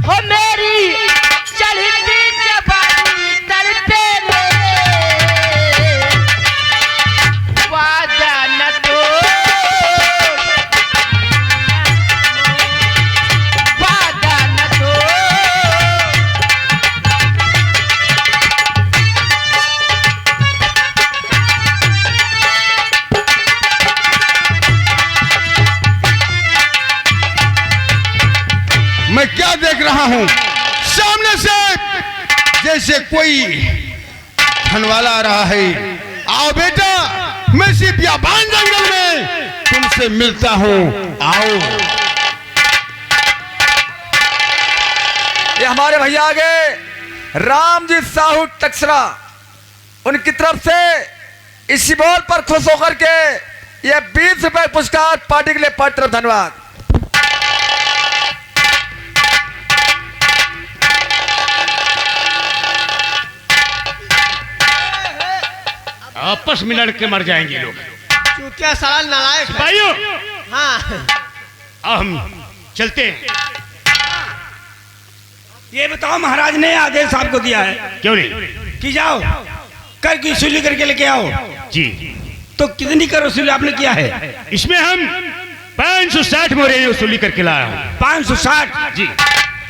हो मेरी चढ़ती जवानी दर पे रे, वादा न तो वादा न तो। मैं क्या देख रहा हूं? सामने से जैसे कोई धनवाला आ रहा है। आओ बेटा, मैं इसी बियाबान जंगल में तुमसे मिलता हूं, आओ। ये हमारे भैया आगे रामजी साहू टक्सरा, उनकी तरफ से इसी बॉल पर खुश होकर के ये 20 रुपए पुरस्कार पार्टी के लिए पार्टी तरफ। धन्यवाद। आपस में लड़ के मर जाएंगे लोग। क्या साला नालायक है। भाइयों, हाँ, अब हम चलते हैं। ये बताओ, महाराज ने आदेश आपको दिया है क्यों नहीं? कि जाओ कर की वसूली करके लेके आओ। जी, तो कितनी कर वसूली आपने किया है? इसमें हम 560 मोहरे वसूली करके लाया हूँ। 560। जी,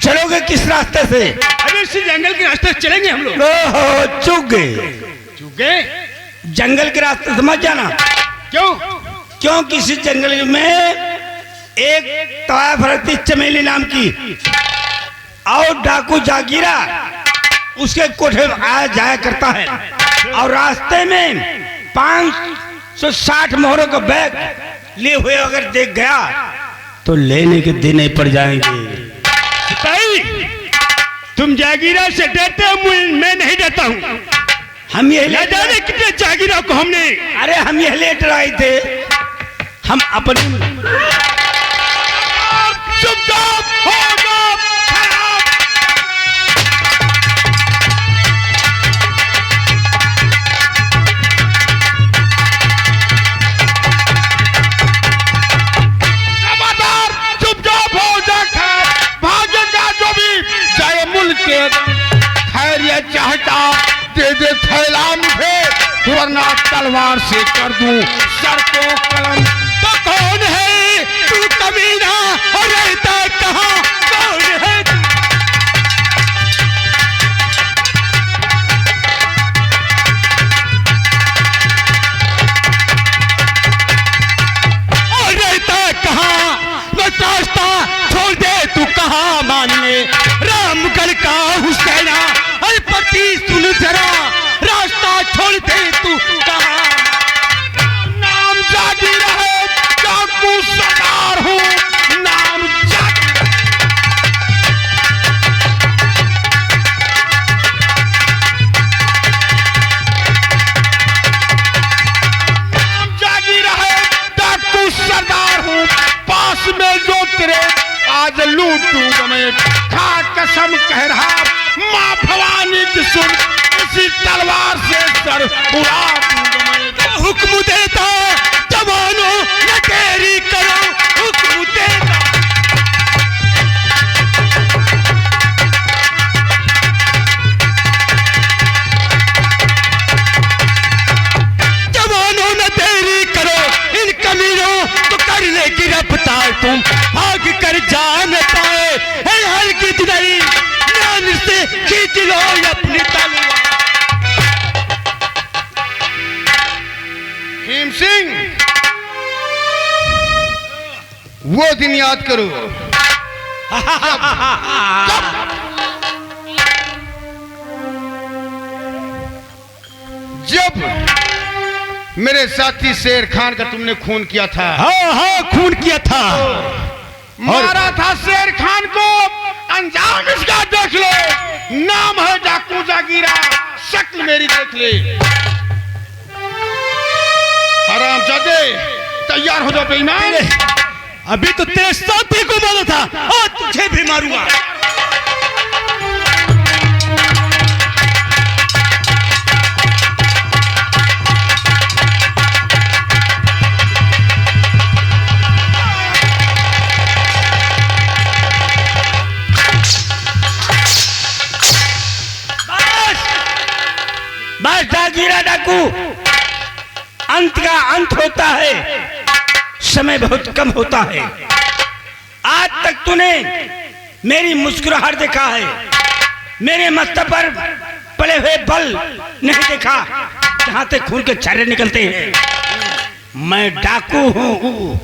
चलोगे किस रास्ते से? अभी इसी जंगल के रास्ते से चलेंगे हम लोग। ओहो, चूक गए। चूक गए? जंगल के रास्ते से मत जाना। क्यों? क्यों? किसी जंगल में एक तवायफ रहती चमेली नाम की, और डाकू जागीरा उसके कोठे में आया जाया करता है। और रास्ते में 560 मोहरों का बैग लिए हुए अगर देख गया तो लेने के दिन ही पड़ जाएंगे। सिपाही, तुम जागीरा से डरते हो, मैं नहीं डरता हूँ। हम ये ले जाने कितने जागीरा को हमने, अरे हम ये लेट रहे थे, हम अपनी खैर ये चाहता दे दे थैला मुझे, वरना तलवार से कर दूं सर को कलम। तो कौन है तू कमीना और रहता कहाँ, कौन है तू? और रहता कहाँ, मैं रास्ता छोड़ दे तू कहाँ मान ले, रामगढ़ का हुसैना अरे पति सुन जरा, रास्ता छोड़ दे तू कहाँ। नाम जागीर है, डाकू सरदार हूँ, नाम जागीर। नाम जागीर है, डाकू सरदार हूँ, पास में जो तेरे आज लूटूंगा मैं, खा कसम कह रहा माँ भवानी की सुन, इसी तलवार से सर उड़ा दूंगा मैं। हुक्म देता जवानों न देरी करो, हुक्म देता। जवानों न देरी करो, इन कमीनों को कर ले गिरफ्तार, तुम भाग कर जान पाए हर की नहीं, ध्यान से खींच लो अपनी तलवार। भीम सिंह, वो दिन याद करो जब मेरे साथी शेर खान का तुमने खून किया था। हाँ हाँ खून किया था, मारा था शेर खान को, अंजाम इसका देख ले, नाम है डाकू जागीरा, शक्ल मेरी देख ले। हरामजादे तैयार हो जाओ बेईमान। अभी तो तेरे साथी को मारा था और तुझे भी मारूंगा। बस जागीरा डाकू, अंत का अंत होता है, समय बहुत कम होता है। आज तक तूने मेरी मुस्कुराहट देखा है, मेरे मस्तक पर पड़े हुए बल नहीं देखा जहां से खून के छर्रे निकलते हैं। मैं डाकू हूँ।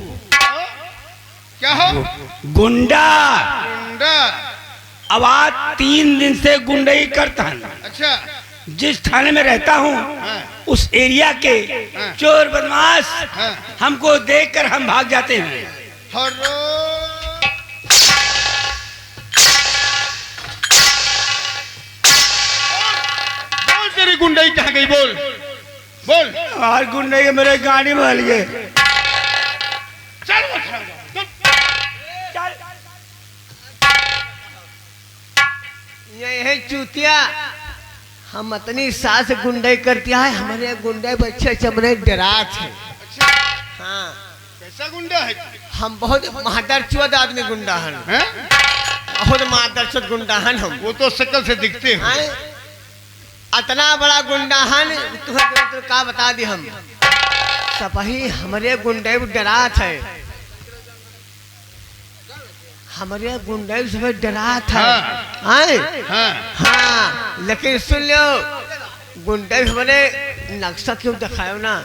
क्या हो? गुंडा। गुंडा? अब आज 3 दिन से गुंडाई करता हूँ। अच्छा। जिस थाने में रहता हूँ उस एरिया के चोर बदमाश हमको देखकर हम भाग जाते हैं। बोल तेरी गुंडाई कहाँ गई, बोल बोल। और गुंडे के मेरे गाड़ी में लिए। चल ये है चूतिया, हम इतनी सास गुंडाई करती है, हमारे गुंडे बच्चे चमने डरात है। हाँ, कैसा गुंडा है? हम बहुत महादरचोद आदमी गुंडा हन, बहुत महादरचोद गुंडा हन हम। वो तो शक्ल से दिखते हैं। इतना बड़ा गुंडा हन, तुम्हें तो का बता दी हम। सपही हमारे गुंडे डरात है, हमारे गुंडे सब डरात है। हाँ, लेकिन सुन लो, गुंडे हमारे नक्शा क्यों दिखाओ ना।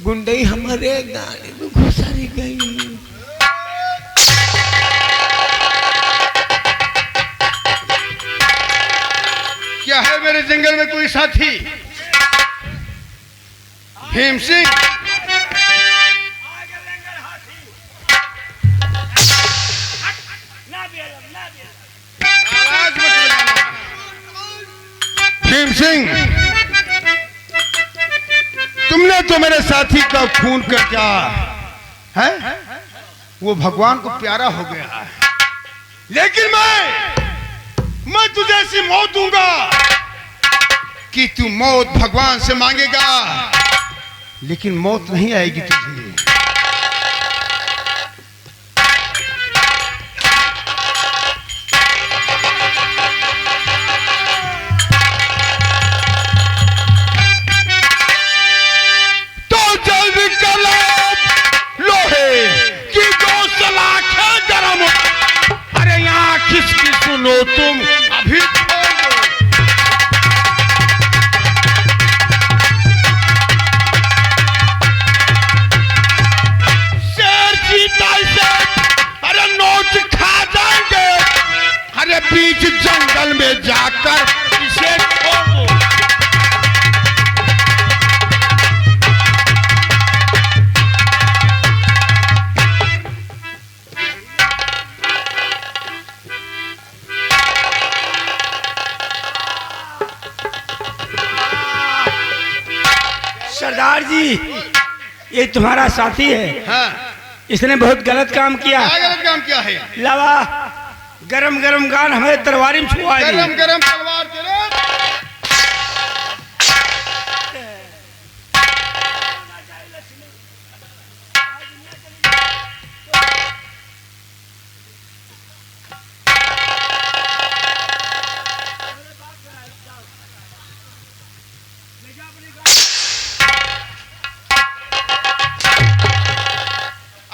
गुंडई हमारे गाड़ी में घुसारी गई। क्या है मेरे जंगल में कोई साथी? भीम सिंह, आवाज मत लगाना। भीम सिंह, तुमने तो मेरे साथी का खून कर क्या है? वो भगवान को प्यारा हो गया, लेकिन मैं तुझे ऐसी मौत दूंगा कि तू मौत भगवान से मांगेगा, लेकिन मौत नहीं आएगी तुझे। तो जल्द करो लोहे की दो सलाखें गरम। अरे यहाँ किसकी सुनो तुम अभी शेर चीता से अरे नोच खा जाएंगे। अरे बीच जंगल में जाकर इसे छोड़ो। सरदार जी, ये तुम्हारा साथी है। हाँ, इसने बहुत गलत काम किया। क्या गलत काम किया है? लावा गरम गरम गान हमें तलवारी में छुआ दी। गरम गरम तलवार चले।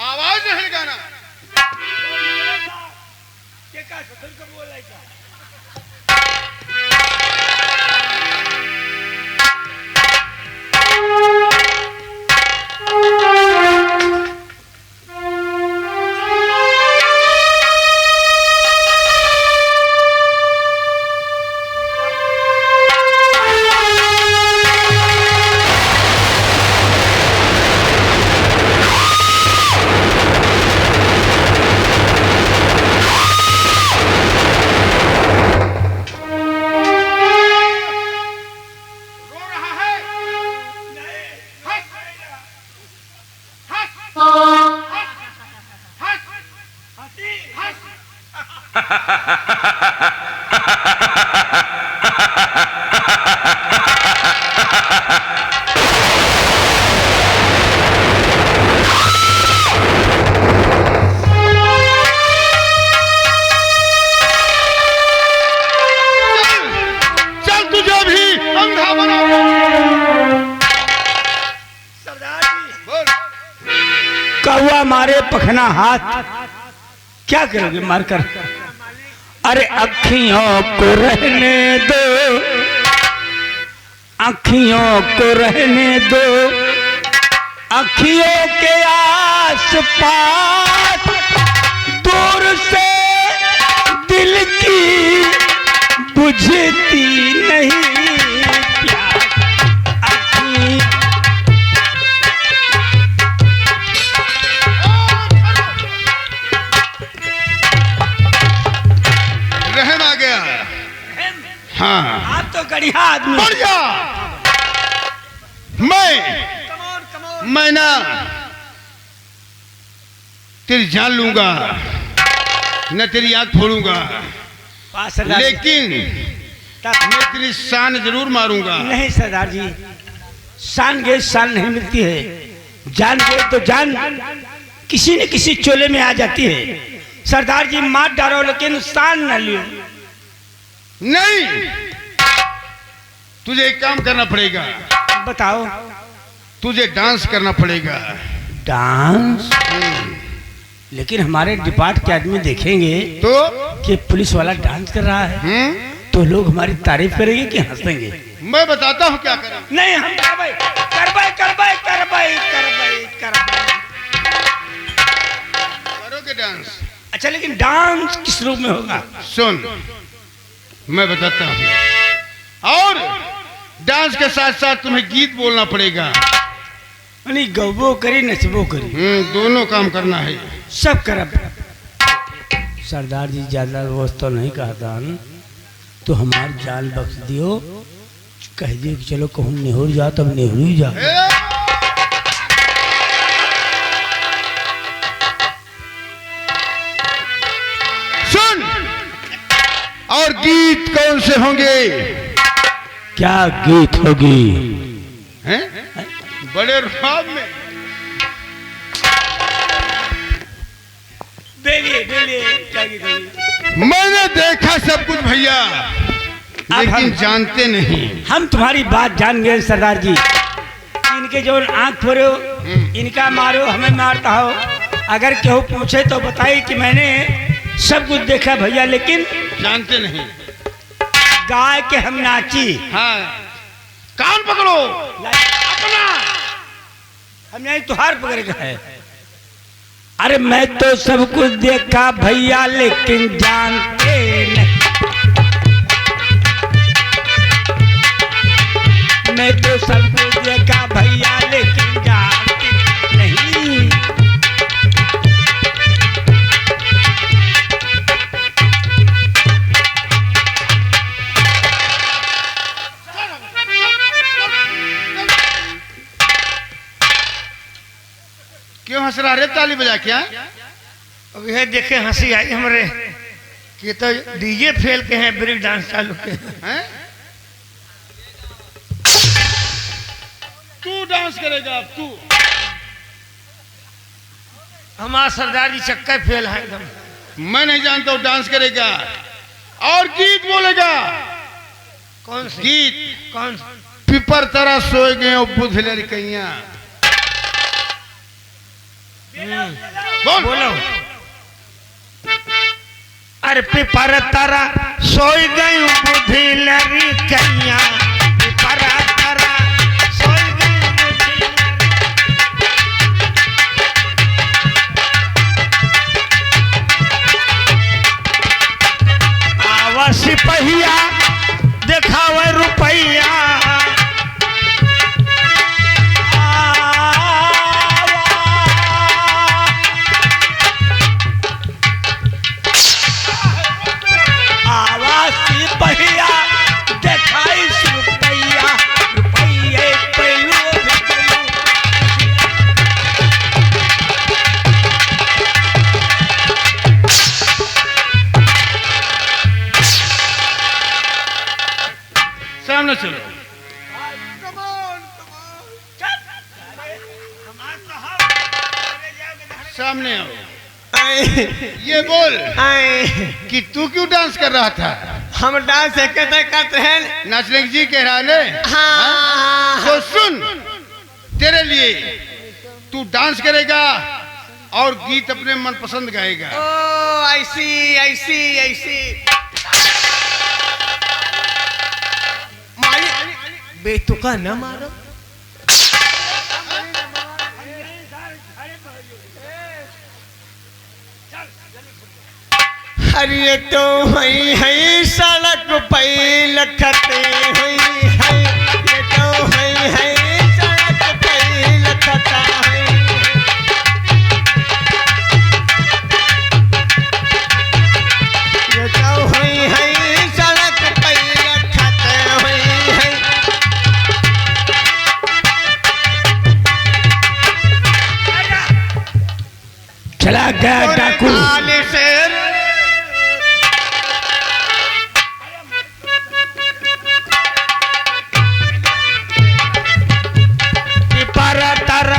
आवाज नहीं लगाना। चल तुझे भी अंधा बनाऊंगा। बोल। कौवा मारे पखना हाथ, क्या करोगे मारकर? अरे अखियों को रहने दो, अखियों को रहने दो, अखियों के आस पास दूर से दिल की बुझती नहीं प्यास। अखी रहम आ गया। हाँ, आप तो गढ़िया आदमी। बढ़िया। मैं ना तेरी जान लूंगा, न तेरी आंख फोड़ूंगा, लेकिन मैं तेरी शान जरूर मारूंगा। नहीं सरदार जी, शान गए शान नहीं मिलती है, जान गए तो जान किसी न किसी चोले में आ जाती है। सरदार जी मार डालो लेकिन शान न लियो। नहीं, तुझे एक काम करना पड़ेगा। बताओ। तुझे डांस करना पड़ेगा। डांस? लेकिन हमारे डिपार्ट के आदमी देखेंगे तो कि पुलिस वाला डांस कर रहा है तो लोग हमारी तारीफ करेंगे कि हंसेंगे? मैं बताता हूँ क्या करें। नहीं, हम करबे करबे करबे करबे करबे। करोगे डांस? अच्छा लेकिन डांस किस रूप में होगा? सुन, मैं बताता हूँ। और डांस के साथ साथ तुम्हें गीत बोलना पड़ेगा। यानी गौबो करी नचबो करी, दोनों काम करना है। सब करब। सरदार जी ज्यादा रोज तो नहीं कहता तो हमार जान बख्श दियो, कह दिए कि चलो कहूँ नेहुर जा तब नेहरू ही जा। सुन, और गीत कौन से होंगे? क्या गीत होगी? हैं? बड़े रुबाब में। बोलिए बोलिए क्या गीत होगी? मैंने देखा सब कुछ भैया, लेकिन जानते नहीं। हम तुम्हारी बात जान गए सरदार जी। इनके जो आंख फोड़ो, इनका मारो, हमें मारता हो। अगर केहू पूछे तो बताइए कि मैंने सब कुछ देखा भैया, लेकिन जानते नहीं। गाय के हम नाची। हाँ, कान पकड़ो अपना, हम यही तुहार पकड़ के है। अरे मैं तो सब कुछ देखा भैया, लेकिन जानते नहीं। मैं तो सब कुछ देखा भैया, लेकिन जानते नहीं। क्यों हंस रहा रे ताली बजा? क्या अब यह देखे हंसी आई हमारे कि तो डीजे फेल के हैं, ब्रेक डांस चालू के हैं? तू डांस करेगा अब? तू? हमारा सरदार जी चक्कर फेल है एकदम। मैं नहीं जानता हूँ। डांस करेगा और गीत बोलेगा। कौन से गीत? कौन से? पिपर तरह सोए गए हो बुध लड़कैया। बोल। बोलो। अरे पिपर तारा सोई गई बुद्धि लरी कैया, पिपर तारा सोई गई बुद्धि लरी। आवा सिपहिया देखावे रुपैया, पहिया देखाई रुपैया, रुपये पहलू सामने चलो। सामने आओ। ये बोल कि तू क्यों डांस कर रहा था? हम डांस करते हैं। नाचने की जी कह रहा है। हाँ। तो सुन, तेरे लिए तू डांस करेगा और गीत अपने मनपसंद गाएगा। ओ ऐसी ऐसी ऐसी बेतुका न मारो। अरे तो है सड़क पे लखते हुई है, ये तो है सड़क पे लखता है। ये तो है सड़क पे लखते हुई है। चला गया डाकू। शेर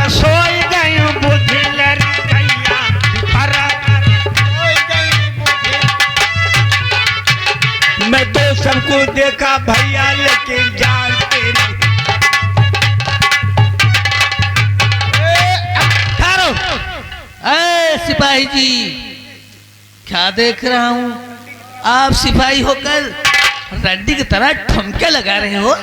सोई गई बुद्धि लड़कैया, मैं तो सबको देखा भैया, लेकिन जानते नहीं। सिपाही जी, क्या देख रहा हूँ? आप सिपाही होकर रड्डी की तरह ठुमके लगा रहे हो।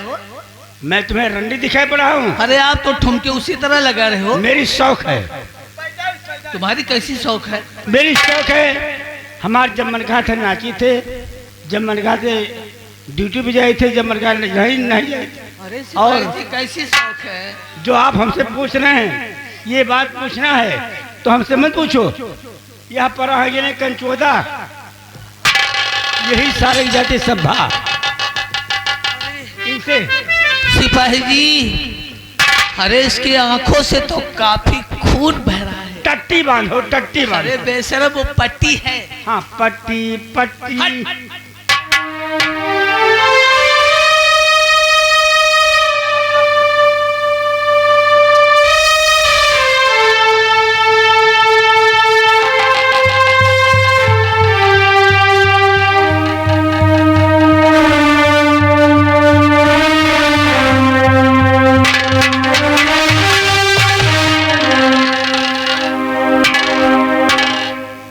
मैं तुम्हें रंडी दिखाई पड़ा हूँ? अरे आप तो ठुमके उसी तरह लगा रहे हो। मेरी शौक है। तुम्हारी कैसी शौक है? मेरी शौक है, हमारे जब मनघाट थे नाची थे, जब मनघाट ड्यूटी पे जाए थे, जब मनघाट नहीं जाए थे। अरे और सिपाही जी कैसी शौक है? जो आप हमसे पूछ रहे हैं, ये बात पूछना है तो हमसे मत पूछो। यहाँ पर आगे ने कंचोदा, यही सारे जाते सभा, इनसे सिपाही जी, अरे इसकी आंखों से तो काफी खून बह रहा है। टट्टी बांधो, टट्टी अरे बांधो। बेशरम वो पट्टी है। हाँ, पट्टी पट्टी।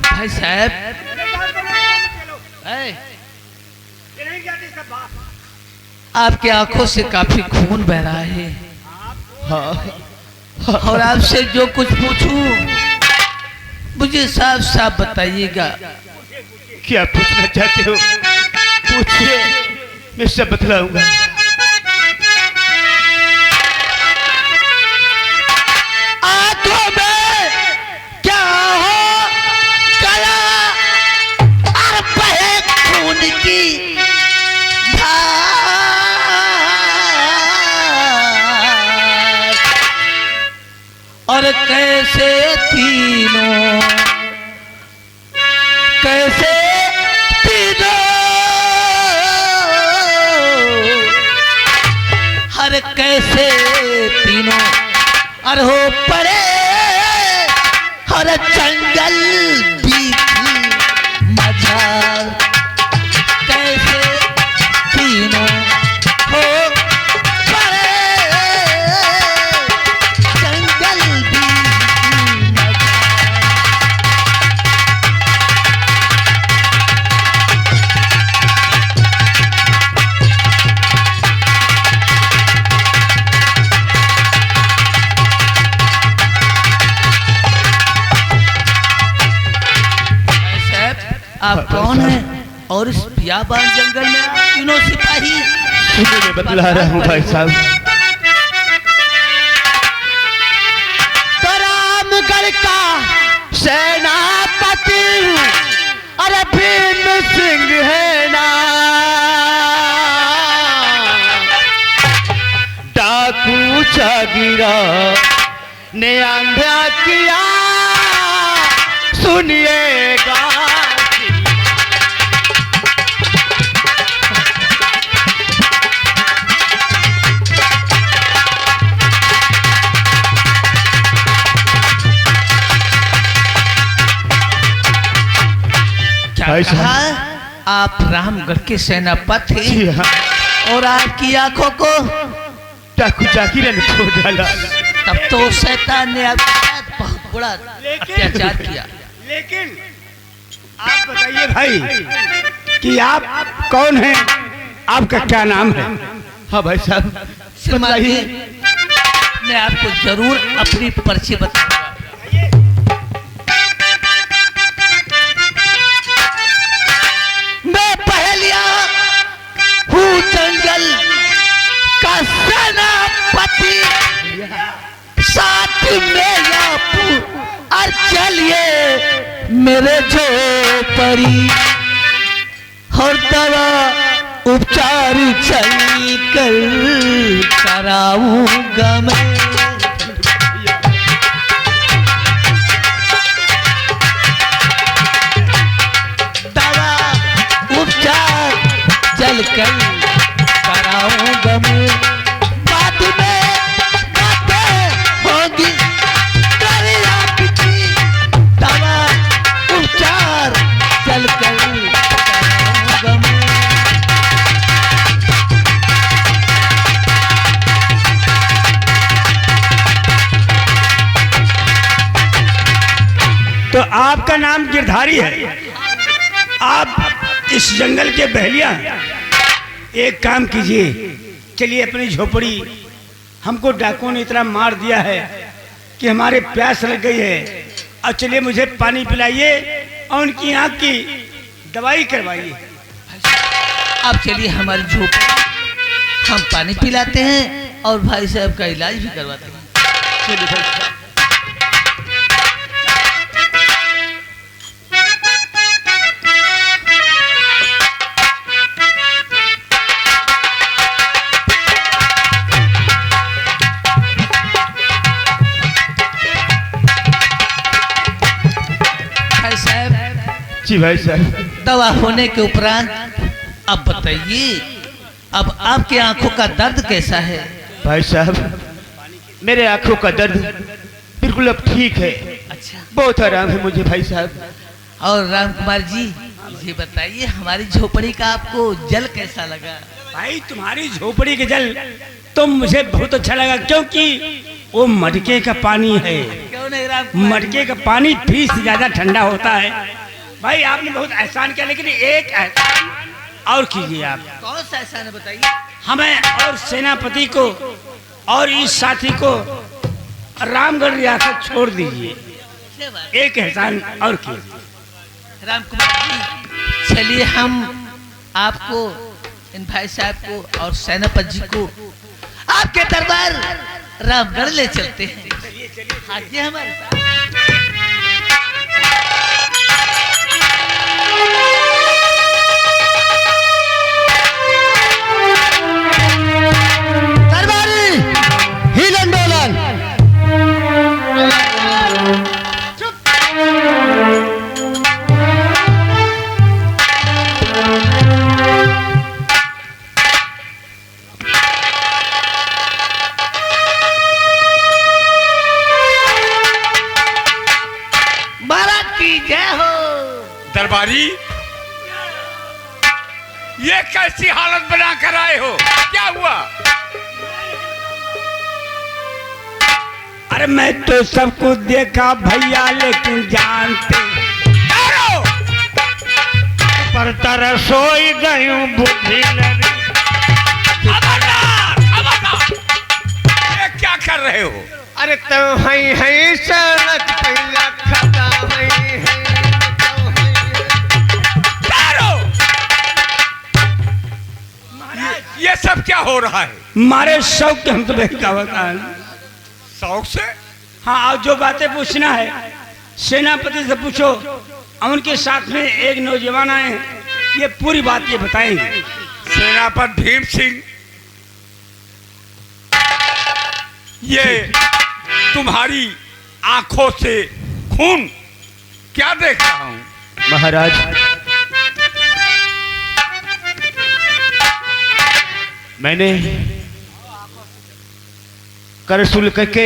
भाई साहब, ऐ, आपकी आंखों से काफी खून बह रहा है। और आपसे जो कुछ पूछूं, मुझे साफ साफ बताइएगा। क्या पूछना चाहते हो? पूछिए, मैं सब बतलाऊंगा। आंखों में क्या हो गया और बहे खून की धार, और कैसे तीनों, कैसे तीनों हर कैसे तीनों और हो पड़े हर जंगल बीती मजार। कैसे तीनों हो पड़े जंगल बीती मजार। आप कौन हैं और इस बियाबान जंगल में आप तीनों सिपाही? मैं बतला रहा हूँ भाई साहब। तो रामगढ़ का सेनापति अरे भीम सिंह है ना, डाकू जागीरा ने अंधा किया सुनिएगा। क्या भाई साहब। कहा? आप रामगढ़ के सेनापति जी हाँ, और आपकी आंखों को डाकू जागीरा ने छोड़ डाला। तब तो शैतान ने आपके साथ बहुत बड़ा अत्याचार किया। लेकिन आप बताइए भाई कि आप कौन हैं, आपका क्या नाम है? हाँ भाई साहब श्रीमान जी, बताइए। मैं आपको जरूर अपनी पर्ची बताऊंगा। मैं पहलिया हूँ जंगल का सेनापति, साथ में यापू और चलिए मेरे झोपड़ी, और दवा उपचार चल कर कराऊंगा मैं। दवा उपचार चल कर कराऊंगा मैं। बाद में बातें होंगी तेरी आपकी, दवा उपचार चल कर कराऊंगा मैं। तो आपका नाम गिरधारी है, आप इस जंगल के बहलिया हैं। एक काम कीजिए, चलिए अपनी झोपड़ी, हमको डाकुओं ने इतना मार दिया है कि हमारे प्यास लग गई है। और चलिए मुझे पानी पिलाइए और उनकी आँख की दवाई करवाइए। अब चलिए हमारी झोपड़ी, हम पानी पिलाते हैं और भाई साहब का इलाज भी करवाते हैं। चलिए भाई साहब। भाई साहब, जी भाई साहब। दवा होने के उपरांत अब बताइए, अब आपकी आंखों का दर्द कैसा है? भाई साहब, मेरे आंखों का दर्द बिल्कुल अब ठीक है। अच्छा, बहुत आराम है मुझे भाई साहब। और राम कुमार जी, ये बताइए हमारी झोपड़ी का आपको जल कैसा लगा? भाई तुम्हारी झोपड़ी के जल तो मुझे बहुत अच्छा लगा, क्योंकि वो मटके का पानी है। क्यों नहीं राम कुमार जी? मटके का पानी फ्रिज से ज्यादा ठंडा होता है। भाई आपने बहुत एहसान किया, लेकिन एक एहसान और कीजिए आप। कौन सा एहसान है बताइए? हमें और सेनापति को और इस साथी को रामगढ़ रियासत छोड़ दीजिए। अच्छी बात। एक एहसान और कीजिए। राम कुमार जी, चलिए हम आपको, इन भाई साहब को और सेनापति जी को आपके दरबार रामगढ़ ले चलते हैं। आइए हमारे साथ। दरबारी हिलन डोलन। महाराज की जय हो। दरबारी, ये कैसी हालत बना कर आए हो? क्या हुआ? अरे मैं तो सब कुछ देखा भैया, लेकिन जानते ठहरो! पर तरह सोई गयूं बुद्धि लगी। खबरदार! खबरदार! ये क्या कर रहे हो? अरे तो है सड़क पहला खता है ठहरो! ये सब क्या हो रहा है? मारे शौक के हम तो बहकावत आए। शौक से? हाँ, और जो बातें पूछना है सेनापति से पूछो। और उनके साथ में एक नौजवान आए हैं, ये पूरी बात ये बताएंगे। सेनापति भीम सिंह, ये तुम्हारी आंखों से खून क्या देख रहा हूं? महाराज, मैंने करसूल करके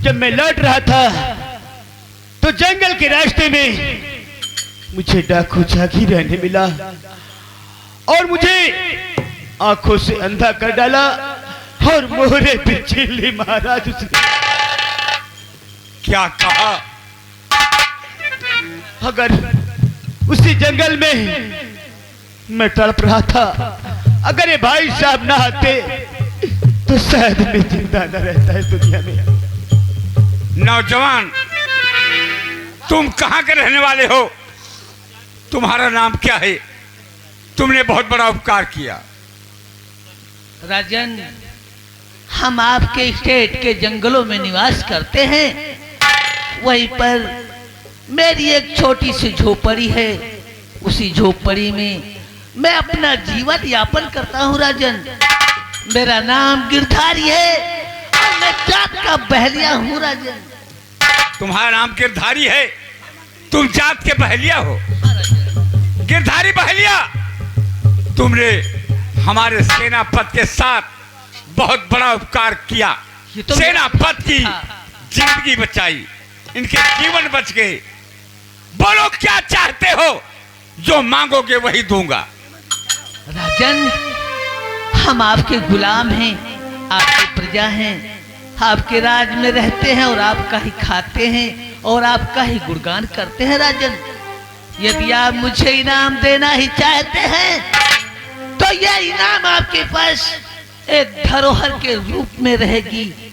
जब मैं लौट रहा था तो जंगल के रास्ते में मुझे डाकू झांकी रहने मिला और मुझे आंखों से अंधा कर डाला और मोहरे पे छीन ली महाराज उसने। क्या कहा? अगर उसी जंगल में मैं तड़प रहा था, अगर ये भाई साहब ना आते तो शायद मैं जिंदा न रहता है दुनिया में। नौजवान, तुम कहां के रहने वाले हो? तुम्हारा नाम क्या है? तुमने बहुत बड़ा उपकार किया। राजन, हम आपके स्टेट के जंगलों में निवास करते हैं। वहीं पर मेरी एक छोटी सी झोपड़ी है। उसी झोपड़ी में मैं अपना जीवन यापन करता हूँ राजन। मेरा नाम गिरधारी है और मैं जात का बहलिया हूँ राजन। तुम्हारा नाम गिरधारी है? तुम जात के बहलिया हो? गिरधारी बहलिया, तुमने हमारे सेनापति के साथ बहुत बड़ा उपकार किया। ये तो सेनापति की जिंदगी बचाई, इनके जीवन बच गए। बोलो क्या चाहते हो? जो मांगोगे वही दूंगा। राजन, हम आपके गुलाम हैं, आपकी प्रजा हैं, आपके राज में रहते हैं और आपका ही खाते हैं और आपका ही गुणगान करते हैं राजन। यदि आप मुझे इनाम देना ही चाहते हैं तो यह इनाम आपके पास एक धरोहर के रूप में रहेगी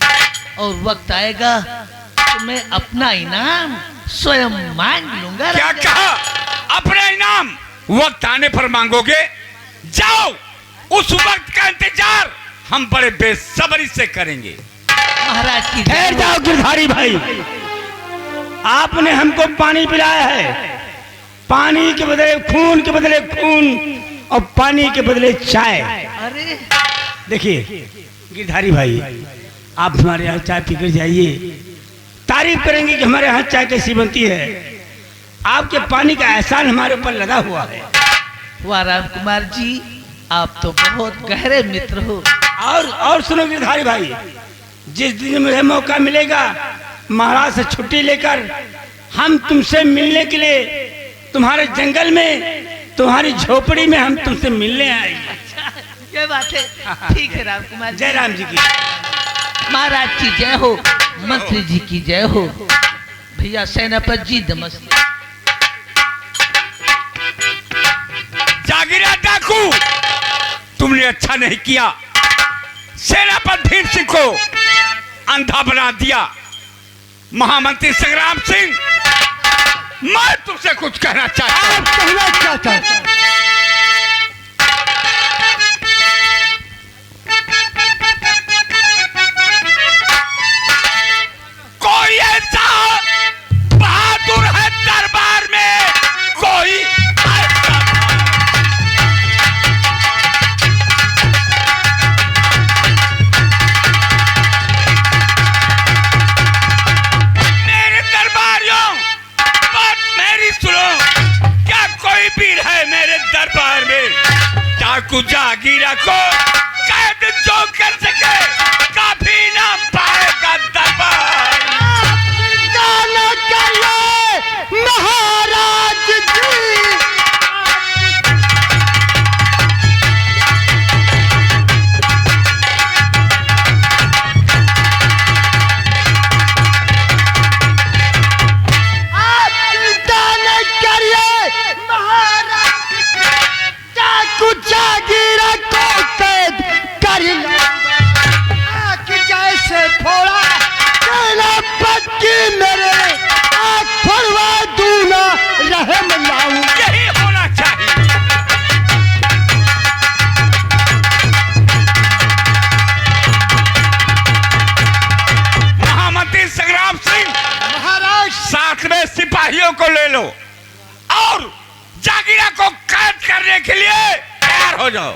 और वक्त आएगा तो मैं अपना इनाम स्वयं मांग लूंगा। क्या राजा। कहा? अपना इनाम वक्त आने पर मांगोगे? जाओ, उस वक्त का इंतजार हम बड़े बेसब्री से करेंगे। महाराज की जय ठहर हो। जाओ गिरधारी भाई, आपने हमको पानी पिलाया है, पानी के बदले खून के बदले खून और पानी के बदले चाय। अरे देखिए गिरधारी भाई, आप हमारे यहाँ चाय पीकर जाइए, तारीफ करेंगे कि हमारे यहाँ चाय कैसी बनती है। आपके पानी का एहसान हमारे ऊपर लगा हुआ है। वाह राम कुमार जी, आप तो बहुत गहरे मित्र हो। और सुनो गिरधारी भाई, जिस दिन मुझे मौका मिलेगा महाराज से छुट्टी लेकर हम तुमसे मिलने के लिए तुम्हारे जंगल में, तुम्हारी झोपड़ी में हम तुमसे मिलने आएंगे। ये बात है, ठीक है राम कुमार जी। जय राम जी की। महाराज की जय हो, मंत्री जी की जय हो। भैया सेनापति जी नमस्ते। जागीरा डाकू, तुमने अच्छा नहीं किया। सेनापति भीम सिंह को अंधा बना दिया। महामंत्री संग्राम सिंह, मैं तुमसे कुछ कहना चाहता हूं। कहना क्या चाहते? कोई ऐसा बहादुर है दरबार में, कोई ऐसा मेरे दरबारियों, बात मेरी सुनो। क्या कोई वीर है मेरे दरबार में? डाकू जागीरा को कैद जो कर सके, कभी ना पाएगा दरबार। महाराज जी, आप चिंता न करिए। महाराज डाकू जागीरा को कैद कर आँख जैसे फोड़ा सेनापति मेरे आँख फोड़वा दूना रहम लाऊं। यही होना चाहिए। महामंत्री संग्राम सिंह, महाराज साथ में सिपाहियों को ले लो और जागीरा को कैद करने के लिए तैयार हो जाओ।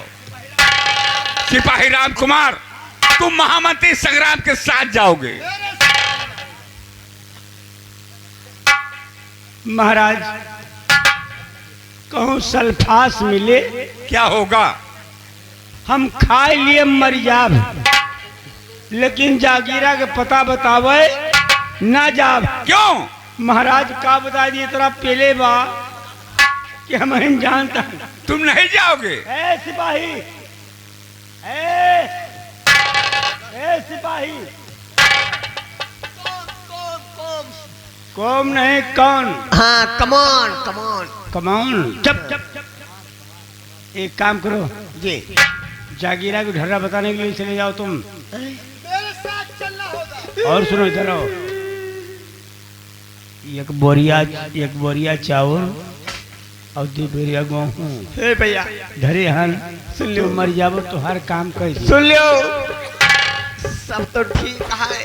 सिपाही राम कुमार, तुम महामंत्री संग्राम के साथ जाओगे। महाराज कहूँ सल्फास मिले, क्या होगा? हम खाए लिए मर जाब, लेकिन जागीरा के पता बतावे ना जाब। क्यों? महाराज का बता दिए तेरा पेले बा कि हम नहीं जानता। तुम नहीं जाओगे? ए सिपाही, ए सिपाही, कौन नहीं कौन? हाँ, कमॉन कमॉन। कमौन। चप चप चप। एक काम करो जी, जागीरा को ढर्रा बताने के लिए चले जाओ तुम। मेरे साथ चलना होगा। और सुनो इधर आओ, एक बोरिया चावल और 2 बोरिया गेहूं हे भैया धरे हन। सुन लो मर जाबो तो हर काम कर सुन लियो, सब तो ठीक है,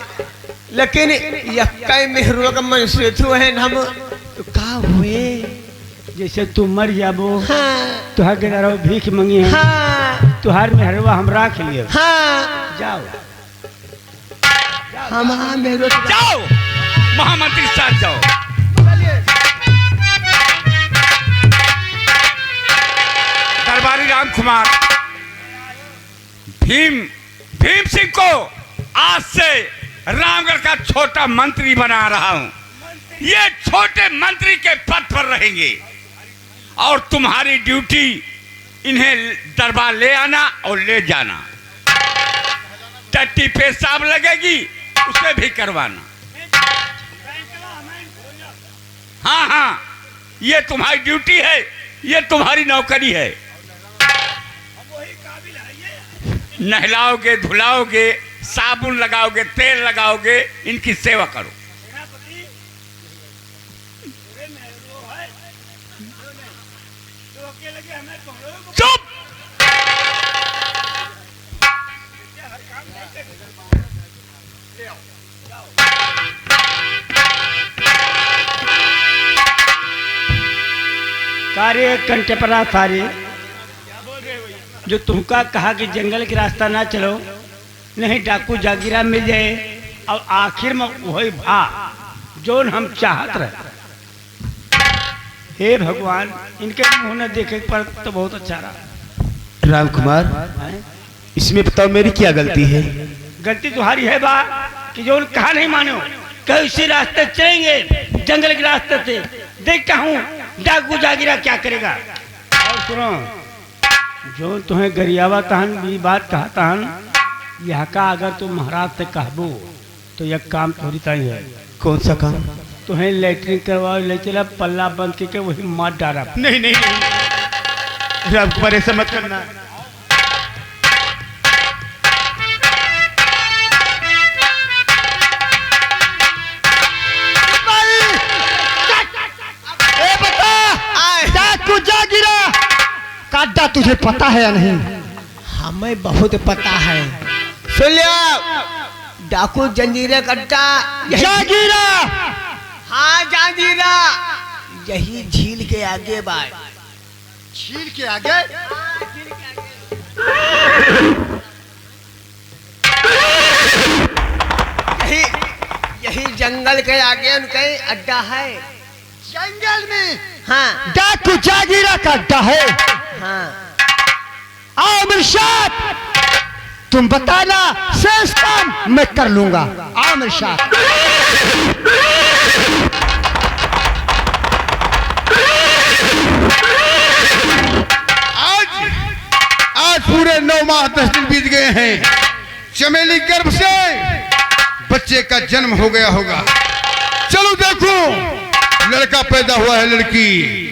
लेकिन यक्का मेहरुआ का मन से है हम तो का हुए। जैसे तू मर जाबो हाँ तुहार के दरो भीख मंगी है, हाँ तुहार मेहरवा हम राख लिए। हाँ, जाओ हम हाँ मेहरुआ जाओ, महामंत्री साथ जाओ। दरबारी राम कुमार, भीम सिंह को आज से रामगढ़ का छोटा मंत्री बना रहा हूं। ये छोटे मंत्री के पद पर रहेंगे और तुम्हारी ड्यूटी इन्हें दरबार ले आना और ले जाना। टट्टी पेशाब लगेगी उसे भी करवाना। हाँ हाँ, ये तुम्हारी ड्यूटी है, ये तुम्हारी नौकरी है। नहलाओगे, धुलाओगे, साबुन लगाओगे, तेल लगाओगे, इनकी सेवा करो। चुप। कार्य कंटेपरा सारे जो तुमका कहा कि जंगल के रास्ता ना चलो, नहीं डाकू जागीरा मिल जाए, और आखिर में वही भा जोन हम चाहत रहे। हे भगवान, इनके मुंह न देखे पर तो बहुत अच्छा रहा। राम कुमार, इसमें बताओ मेरी क्या गलती है? गलती तुम्हारी है बा कि जो कहा नहीं मानो, कहीं इसी रास्ते चलेंगे, जंगल के रास्ते से। देखता हूँ डाकू जागीरा क्या करेगा। और सुनो, जो तुम्हें गरियावा तहन भी बात कहा तहन, यह का अगर तुम महाराज से कहबो तो यह काम थोड़ी तय है। कौन सा काम? तुम्हें लेटरिन करवाओ, ले चला पल्ला बंद करके वही मार डाला। नहीं नहीं नहीं, राम कुमार ऐसा मत करना। डाकू जागीरा काटा तुझे पता है या नहीं? हमें बहुत पता है। सुन लिया, डाकू जंजीरे कट्टा जागीरा। हाँ जागीरा, यही झील के आगे बाय। झील के आगे? यही यही जंगल के आगे उनका अड्डा है। जंगल में? हाँ डाकू जागीरा का अड्डा है। हाँ। आओ मेरे साथ, तुम बताना, शेष काम मैं कर लूंगा। आओ मेरे साथ। आज पूरे 9 माह 10 दिन बीत गए हैं। चमेली गर्भ से बच्चे का जन्म हो गया होगा। चलो देखो, लड़का पैदा हुआ है, लड़की।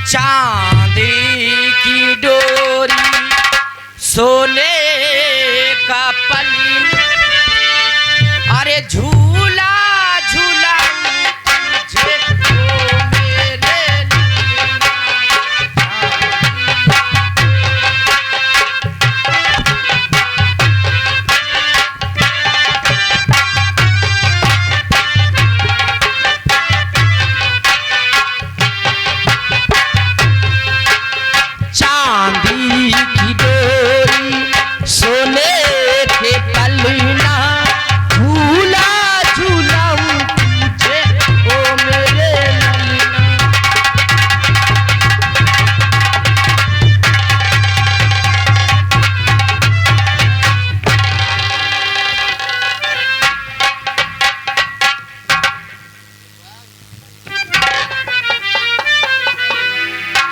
चांदी की डोरी, सोने का पली, अरे झूला झूला तुझे ओ मेरे चांदी की डोरी, सोने के पलना, झूला झूलाऊं तुझे ओ मेरे ललना।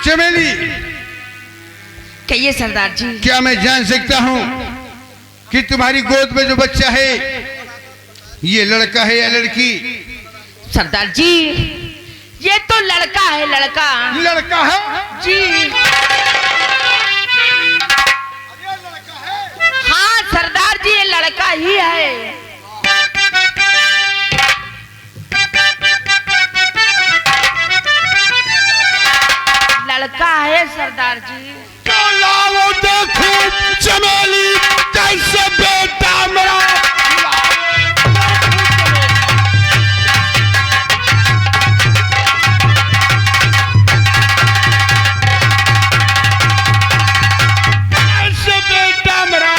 चमेली, कहिए सरदार जी। क्या मैं जान सकता हूं कि तुम्हारी गोद में जो बच्चा है ये लड़का है या लड़की? सरदार जी, ये तो लड़का है, लड़का। लड़का है जी हाँ सरदार जी, ये लड़का ही है। लड़का है सरदार जी। तो लाओ देखो चमेली कैसे बेटा मेरा। कैसे बेटा मेरा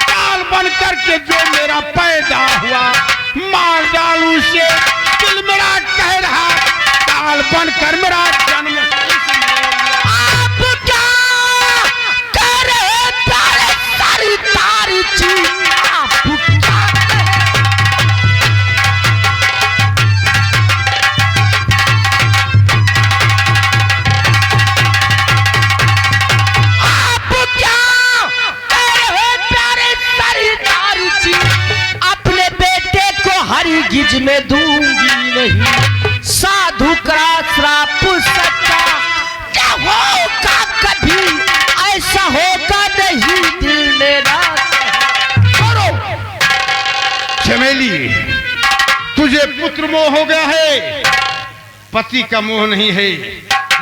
काल बन करके जो मेरा पैदा हुआ, मार डालू से दिल मेरा कह रहा, काल बन कर मेरा जन्म। हरगिज में दूंगी नहीं, साधु का श्राप सच्चा, क्या होगा कभी ऐसा होगा नहीं, दिल मेरा करो। चमेली, तुझे पुत्र मोह हो गया है, पति का मोह नहीं है।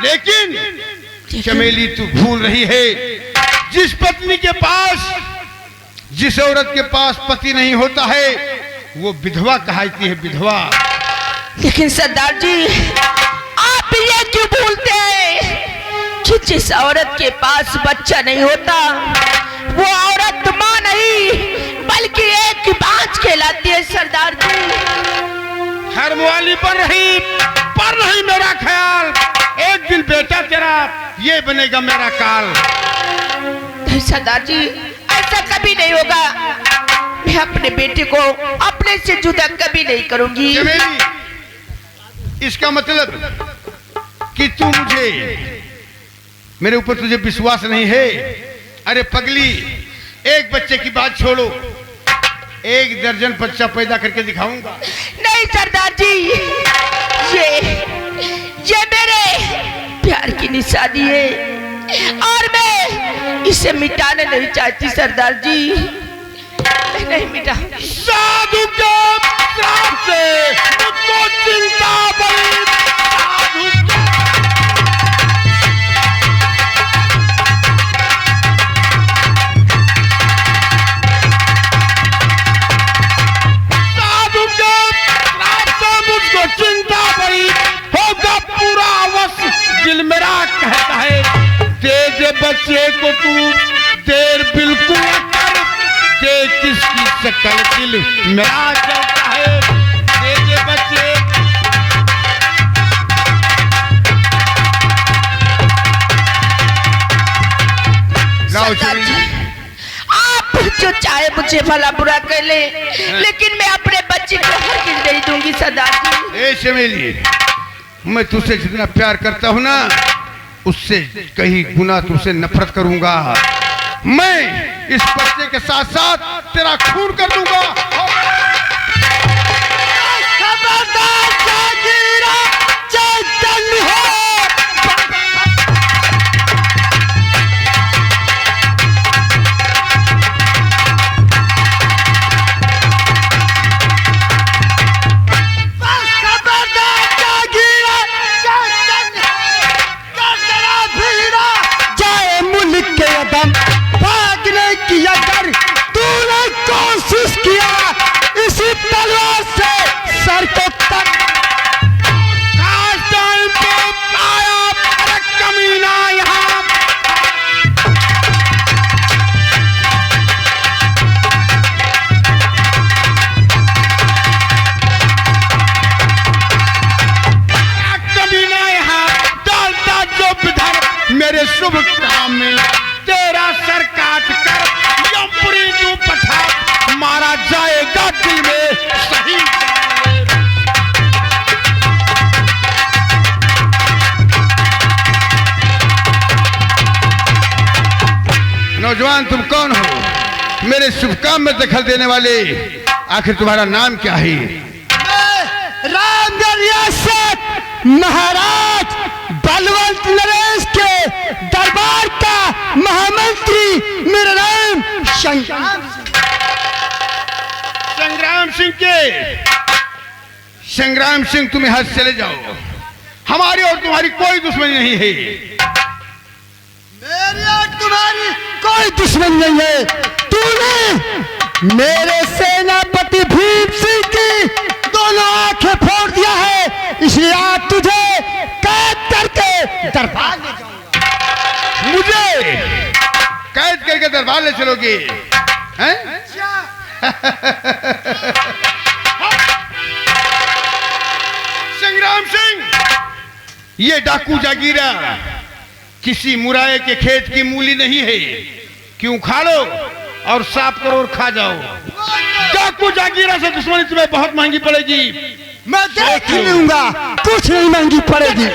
लेकिन चमेली, तू भूल रही है, जिस पत्नी के पास, जिस औरत के पास पति नहीं होता है, वो विधवा कहलाती है, विधवा। लेकिन सरदार जी, आप ये क्यों भूलते हैं कि जिस औरत के पास बच्चा नहीं होता, वो औरत मां नहीं बल्कि एक बांझ कहलाती है सरदार जी। हर मुआली पर नहीं मेरा ख्याल, एक दिन बेटा तेरा ये बनेगा मेरा काल। सरदार जी, ऐसा कभी नहीं होगा, मैं अपने बेटे को अपने से जुदा कभी नहीं करूंगी। चमेली, इसका मतलब कि तू मेरे ऊपर तुझे विश्वास नहीं है। अरे पगली, एक बच्चे की बात छोड़ो, 1 दर्जन बच्चा पैदा करके दिखाऊंगा। नहीं सरदार जी, ये मेरे प्यार की निशानी है और मैं इसे मिटाना नहीं चाहती सरदार जी, नहीं मिटा। साधु के श्राप से मुझको चिंता बड़ी, साधु के श्राप से मुझको चिंता बड़ी, होगा पूरा अवश्य, दिल मेरा कहता है, तेज बच्चे को तू देर बिल्कुल न कर, देख किसकी शक्ल दिल मेरा चलता है, तेज बच्चे। सरदार जी, आप जो चाहे मुझे भला बुरा कर ले, लेकिन मैं अपने बच्चे को हरगिज नहीं दूंगी सरदार जी। ए चमेली, मैं तुझसे जितना प्यार करता हूं ना, उससे कहीं गुना तुझसे नफरत करूंगा। मैं इस बच्चे के साथ साथ तेरा खून कर दूंगा। खबरदार जागीरा, चैतन्य हो। अगर तूने कोशिश किया इसी तलवार से सर को तक, टाइम पे आया कमीना यहाँ। कमीना यहाँ डालता जो विधर मेरे शुभ काम में, तेरा सर काट कर यमपुरी तू पठा मारा जाएगा दिल में सही। नौजवान, तुम कौन हो? मेरे शुभ काम में दखल देने वाले, आखिर तुम्हारा नाम क्या है? रामगढ़ रियासत महाराज बलवंत नरेश के दरबार का महामंत्री, मेरा नाम संग्राम सिंह, तुम यहां से चले जाओ, हमारी और तुम्हारी कोई दुश्मनी नहीं है। मेरी और तुम्हारी कोई दुश्मनी नहीं है। तूने मेरे सेनापति भीम सिंह की दोनों आंखें फोड़ दिया है, इसलिए आज तुझे कैद करके दरबार ले जाऊंगा। मुझे कैद करके दरबार ले चलोगे हैं? संग्राम सिंह, ये डाकू जागीरा किसी मुराए के खेत की मूली नहीं है, क्यों खा लो और साफ करो और खा जाओ। डाकू जागीरा से दुश्मनी तुम्हें बहुत महंगी पड़ेगी। मैं देख ही लूंगा, कुछ नहीं महंगी पड़ेगी।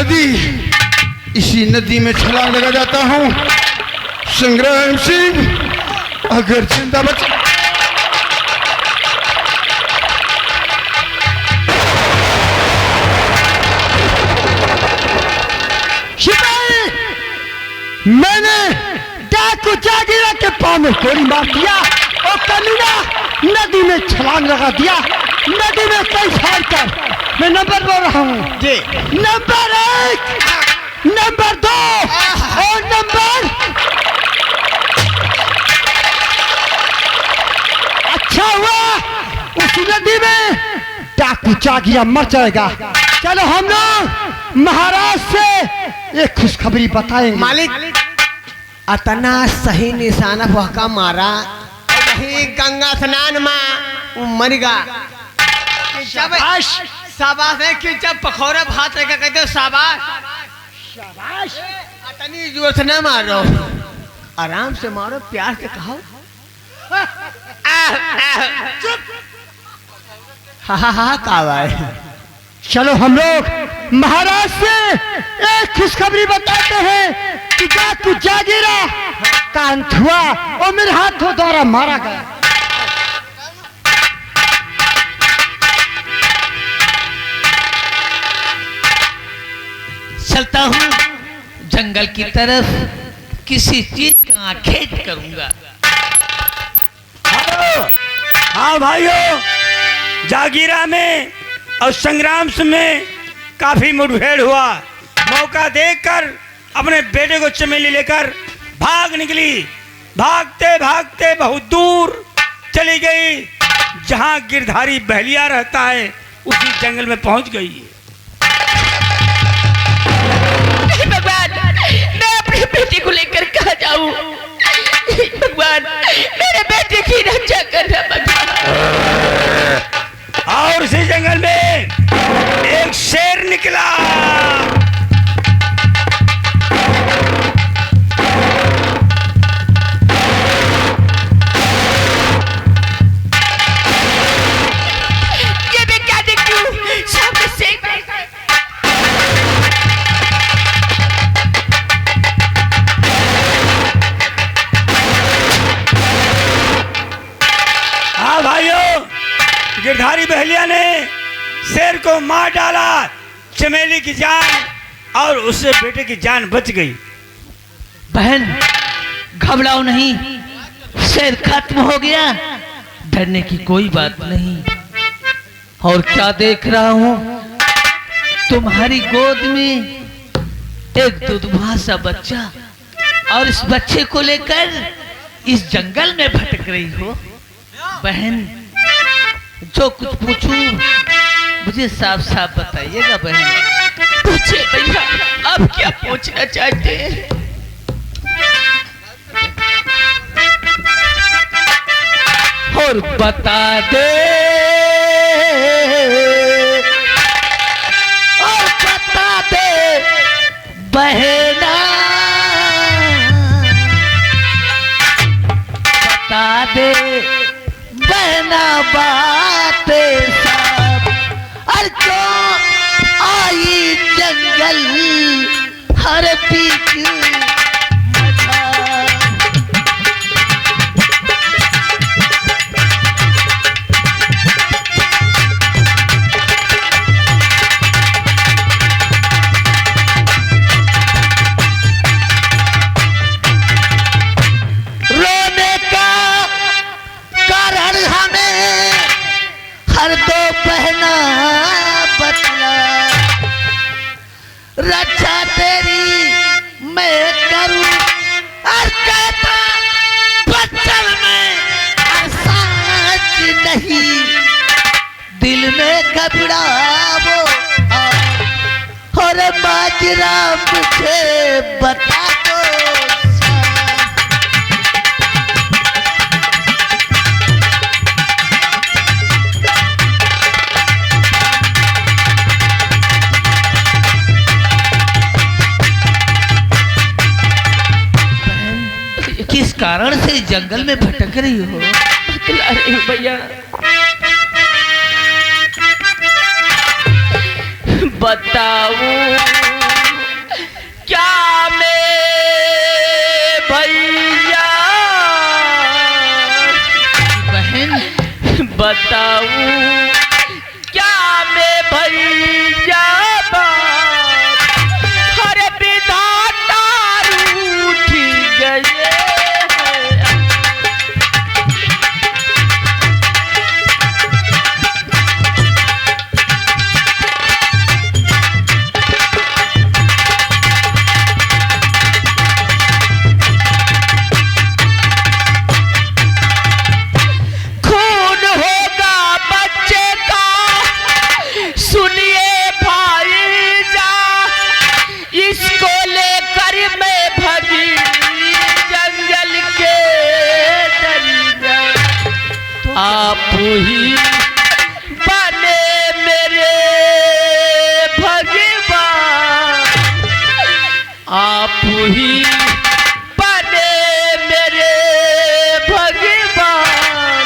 नदी, इसी नदी में छलांग लगा जाता हूँ। संग्राम सिंह अगर जिंदा बच सिपाही, मैंने डाकू जागीरा के पाँव में गोली मार दिया और कमीना नदी में छलांग लगा दिया। नदी में कई फाड़ कर मैं नंबर बोल रहा हूँ जी। नंबर 1, नंबर 2 और नंबर। अच्छा हुआ उस नदी में डाकू जागीरा मर जाएगा। चलो हम लोग महाराज से एक खुशखबरी बताएंगे। मालिक अतना सही निशाना भहका मारा, वही गंगा स्नान में मरिगा। शाबाश शाबाश है कि जब पखौरा भात लेकर कहते हो शाबाश शाबाश। अतनी जोर से ना मारो, आराम से मारो, प्यार से कहो। हा हा हा कावा है। चलो हम लोग महाराज से एक खुशखबरी बताते हैं कि डाकू जागीरा का अंत हुआ और मेरे हाथों द्वारा मारा गया। चलता हूँ जंगल की तरफ, किसी चीज का आखेट करूंगा। हाँ भाइयों, जागीरा में और संग्राम में काफी मुठभेड़ हुआ। मौका देखकर अपने बेटे को चमेली लेकर भाग निकली। भागते भागते बहुत दूर चली गई, जहां गिरधारी बहलिया रहता है उसी जंगल में पहुंच गई। भगवान, मैं अपने बेटे को लेकर कहाँ जाऊं? भगवान, मेरे बेटे की रक्षा करना भगवान। और उसी जंगल में एक शेर निकला। ये मैं क्या देखती हूँ? सामने शेर। हाँ भाइयों, गिरधारी बहलिया ने शेर को मार डाला। चमेली की जान और उससे बेटे की जान बच गई। बहन घबराओ नहीं, शेर खत्म हो गया, डरने की कोई बात नहीं। और क्या देख रहा हूँ, तुम्हारी गोद में एक दुधवा सा बच्चा, और इस बच्चे को लेकर इस जंगल में भटक रही हो। बहन जो कुछ पूछूं मुझे साफ साफ बताइएगा बहन। पूछिए भैया, आप क्या पूछना चाहते हैं? और बता दे, और बता दे बहना, बता दे बहना बातें सब। और जो आई जंगल हर बीच मचा। रोने का कारण हमें हर दो बहना बतला। रक्षा तेरी मैं करूं और कहता बचन में सांच नहीं, दिल में घबरावो और माजरा मुझे बता दो। किस कारण से इस जंगल में भटक रही हो? बतला रही हूँ भैया। बताओ क्या मैं भैया बहन बताऊं, क्या मैं भैया हर विधाता रूठ गए हैं। खून होगा बच्चे का, सुनिए भाईजा, इसको लेकर मैं भगी जंगल के दरिया। आप ही बने मेरे भगवान, आप ही बने मेरे भगवान,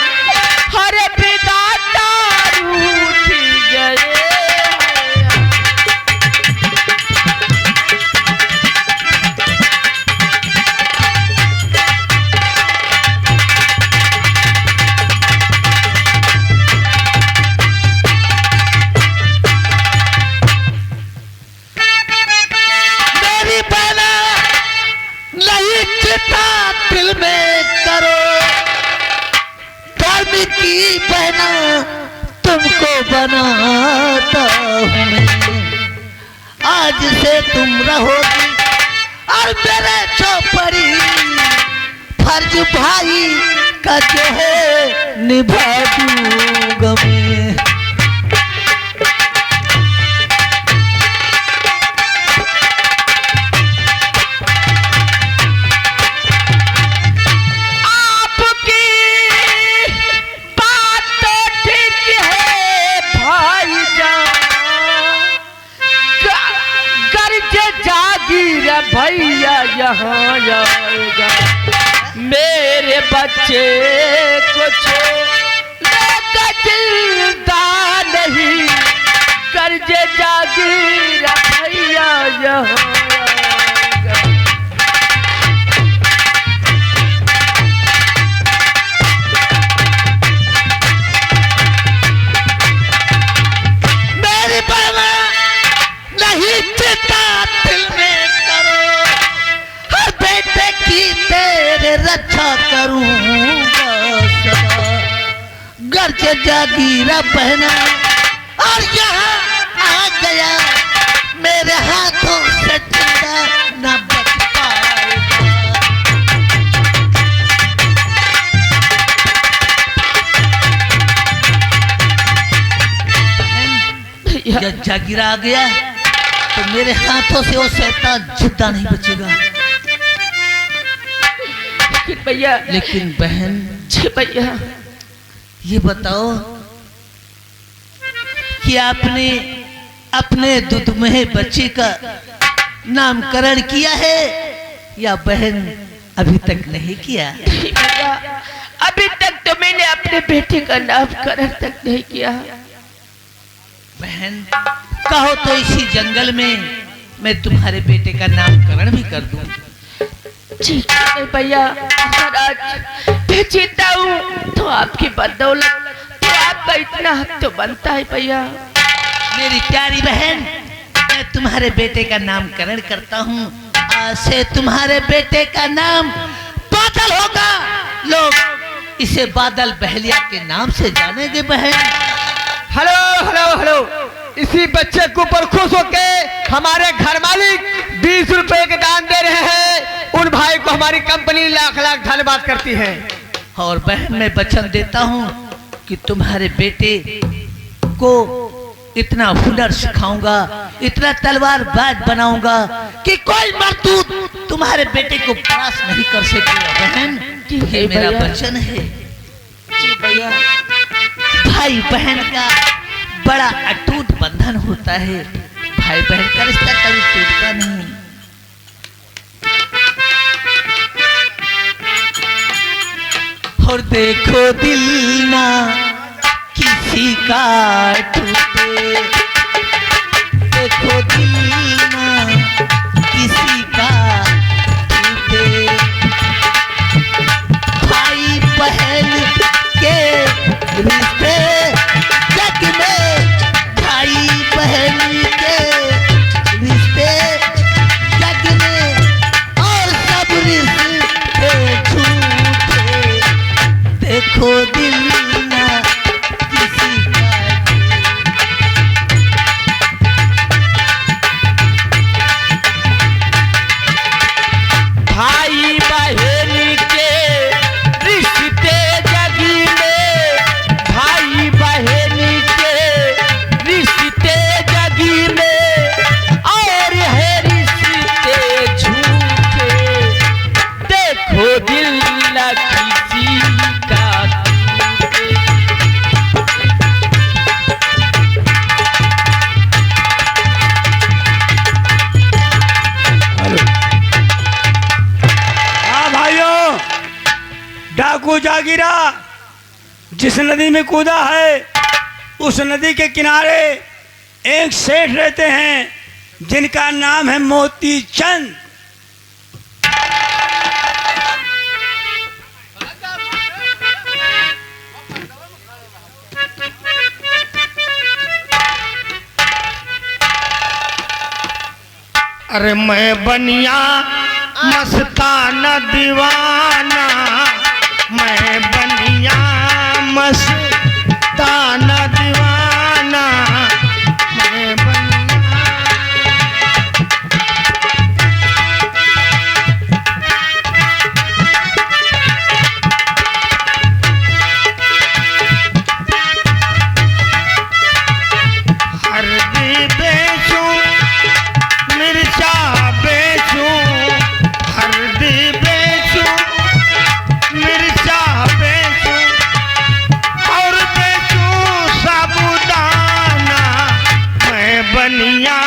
हर विधाता रूठ गए हैं। मेरी बहना नहीं चिता दिल में करो, धर्म की बहना तुमको बनाता हूँ मैं। आज से तुम रहोगी और मेरे चौपड़ी, फर्ज भाई का जो है निभा दूंगा मैं। आपकी बात तो ठीक है भाईजान, गर्ज जागीर भैया यहाँ आएगा, मेरे बच्चे को छोड़ जिंदा नहीं, गर्ज जागीर भैया यहाँ आएगा। मेरी बहना नहीं चिता दिल में करो, हर बेटे की तेरे रक्षा करूंगा सदा। गर्ज जागीरा बहना और यहाँ आ गया, मेरे हाथों से जिंदा न बच पाएगा। जब जागीरा आ गया तो मेरे हाथों से वो शैतान जिंदा नहीं बचेगा। लेकिन भैया, लेकिन बहन जी भैया, ये बताओ कि आपने अपने दुधमहे बच्चे का नामकरण किया है या बहन अभी तक नहीं किया? नहीं भैया, अभी तक तो मैंने अपने बेटे का नामकरण तक नहीं किया। बहन कहो तो इसी जंगल में मैं तुम्हारे बेटे का नामकरण भी कर दूं। ठीक है भैया, अगर आज मैं जीता हूँ तो आपकी बदौलत तो आपका इतना हक तो बनता है भैया। मेरी प्यारी बहन, मैं तुम्हारे बेटे का नामकरण करता हूँ। आज से तुम्हारे बेटे का नाम बादल होगा। लोग इसे बादल बहलिया के नाम से जानेंगे बहन। हेलो हेलो हेलो, इसी बच्चे के ऊपर खुश होके हमारे घर मालिक 20 रुपए के दान दे रहे हैं। उन भाई को हमारी कंपनी लाख लाख धन्यवाद करती है। और बहन मैं वचन देता हूँ कि तुम्हारे बेटे को इतना हुनर सिखाऊंगा, इतना तलवार बाज बनाऊंगा कि कोई मर्दूद तुम्हारे बेटे को परास्त नहीं कर सकेगा बहन। ये मेरा वचन है। जी भैया। भाई बहन का बड़ा अटूट बंधन होता है। भाई बहन का रिश्ता कभी टूटता नहीं। और देखो दिल ना किसी का टूटे, देखो दिल ना किसी जागीरा जिस नदी में कूदा है उस नदी के किनारे एक सेठ रहते हैं जिनका नाम है मोती चंद। अरे मैं बनिया मस्ताना दीवाना, मैं बनिया मस्ताना दीवाना, मैं बनिया। हरदी बेचूं मिर्चा बेचूं, हरदी बेचूं मिर्चा बेचूं और बेचूं साबुदाना, मैं बनिया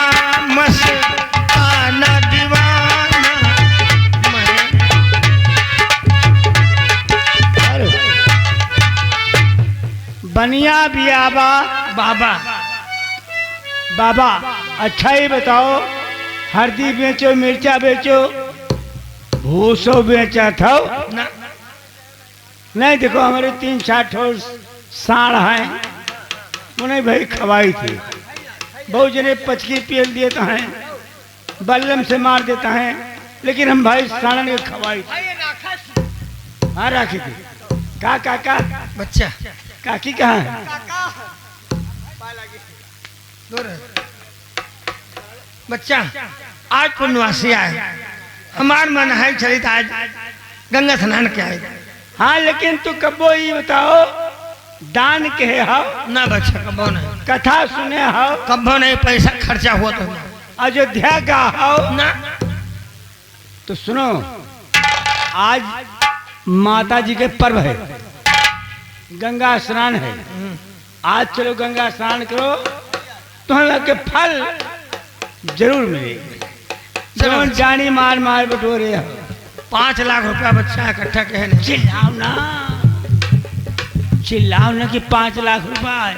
मस्ताना दीवाना, मैं। बनिया भी आबा बाबा बाबा, अच्छा ही बताओ, हल्दी बेचो मिर्चा बेचो भूसो बेचा था ना नहीं? देखो हमारे 3-4 ठोस साढ़ हैं, उन्हें भाई खवाई थी। बहुत जने पचकी पील दिए तो हैं, बल्लम से मार देता है, लेकिन हम भाई साड़न के खवाई थी। हाँ राखी थी। का काका बच्चा काकी कहाँ है? बच्चा आज पुण्यवासी आए, हमार मन है चलित आज गंगा स्नान के आए। हाँ लेकिन तू कबो ये बताओ, दान के हो ना बच्चा कबो नहीं, कथा सुने हो कबो नहीं, पैसा खर्चा हुआ तो ना। अयोध्या का हो ना तो सुनो, आज माता जी के पर्व है, गंगा स्नान है। आज चलो गंगा स्नान करो, तुम्हें के फल जरूर मिलेगी। जो जानी मार मार बटोरे हो। 5 लाख रुपया बच्चा इकट्ठा कहने। चिल्लाओ ना, चिल्लाओ ना कि 5 लाख रुपया है।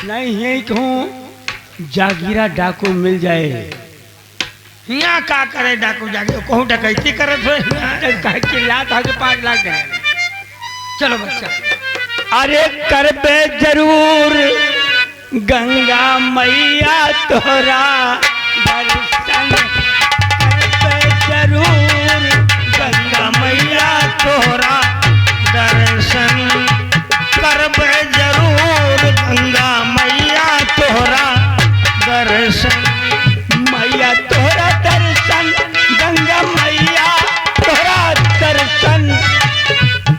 नहीं यही कहूँ जागीरा डाकू मिल जाए। यहाँ का करे डाकू जाके कहूँ डकैती करे तो चिल्ला था कि 5 लाख दे। चलो बच्चा। अरे करबे जरूर गंगा मैया तोरा दर्शन, करबे जरूर गंगा मैया तोरा दर्शन, करबे जरूर गंगा मैया तोरा दर्शन, मैया तोरा दर्शन, गंगा मैया तोरा दर्शन,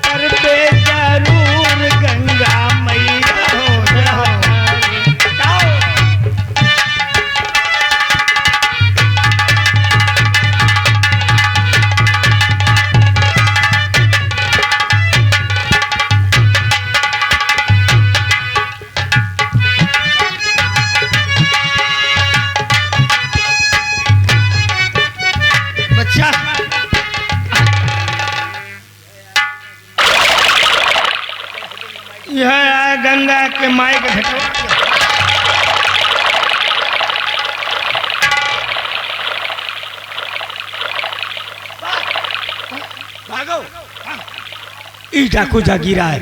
करबे जरूर गंगा मैया तोरा। बच्चा यह है गंगा के माई के घटवा। भागो। ई डाकू जागीरा है,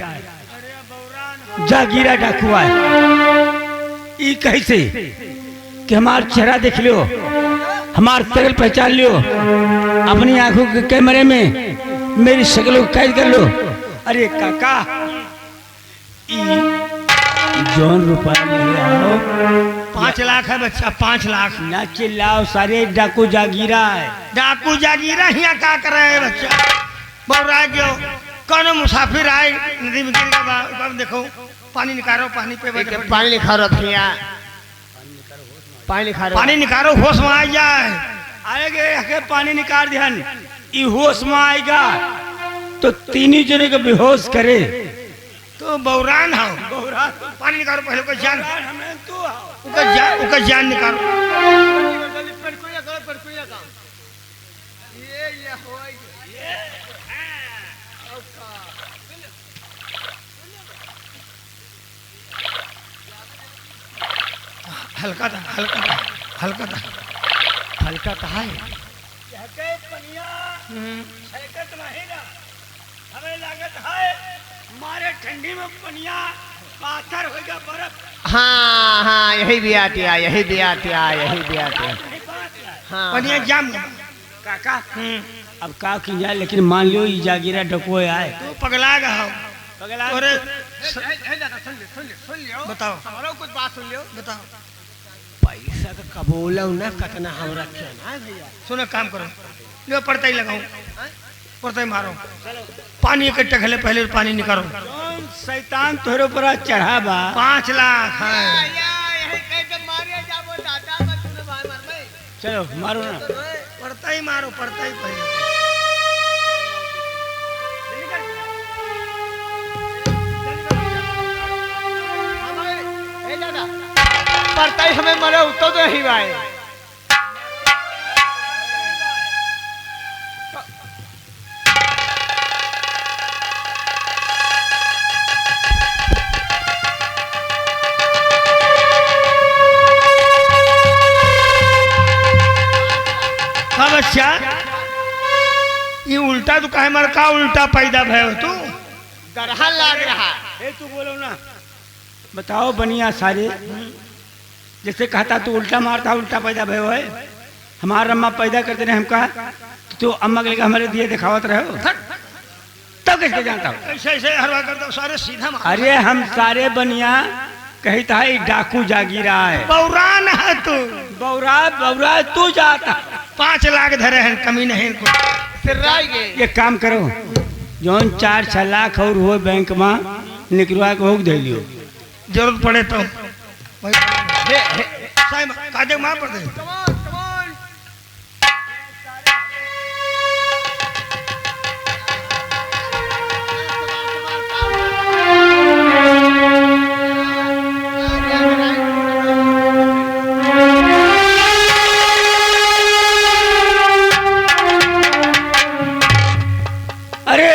जागीरा डाकू है। ई कैसे कि हमार चेहरा देख लियो, हमार शक्ल पहचान लियो, अपनी आंखों के कैमरे में मेरी शक्ल को कैद कर लो। अरे काका ई जौन रुपया ले आओ, 5 लाख है बच्चा, 5 लाख। ना चिल्लाओ, सारे डाकू जागीरा है। डाकू जागीरा यहाँ का कर रहे हैं बच्चा? बौरा गयो, कौन मुसाफिर आए नदी में गिर गया, देखो पानी निकालो, पानी पे पानी निखारो भैया, पानी निखारो, पानी निकालो, होश में आ जाए। आएगे पानी निकाल ध्यान, ई होश में आएगा तो तीन जने को बेहोश करे। तो बौरान हो, बौरा पानी निकालो पहले, उसका जान, हमें तो उसका जान निकालो। हल्का था हल्का था हल्का था हल्का कहा है हमें लागत है मारे ठंडी में पनिया पाथर होगा बर्फ हाँ हाँ यही भी आती है यही भी आती है यही भी आती है हाँ पनिया जाम काका अब का की जाए लेकिन मान लियो ई जागीरा डको आए तू पगला गा हो पगला तोरे सुन लियो बताओ हमारा कुछ बात सुन लियो बताओ पैसा का कबूला ना कतना हमरा के ना भैया सुनो काम करो लियो पड़ता ही लगाऊं पड़ता ही मारो पानी के टखले पहले पानी निकालो शैतान तोरे ऊपर चढ़ा बा 5 लाख चलो मारो ना पड़ता ही मारो पड़ता ही पहले पड़ता ही हमें मरे तो ही भाई बच्चा ये उल्टा तो काहे मार का उल्टा पैदा भयो तू गरहा लाग रहा ए तू बोलो ना बताओ बनिया सारे जैसे कहता तू उल्टा मारता उल्टा पैदा भयो है हमारा अम्मा पैदा करते रहे हमका तो अम्मा के लिए हमारे दिए दिखावत रहे हो तब कैसे जानता हो ऐसे ऐसे हरवा करता सारे सीधा अरे हम सारे बनिया कहता है डाकू जागीरा है बौरान है तू बौरा तू जाता 5 लाख धरे हैं कमी नहीं इनको ये काम करो जौन 4-6 लाख और हो बैंक में निकलवा के होग दे लियो जरूरत पड़े तो काजे मार पड़ दे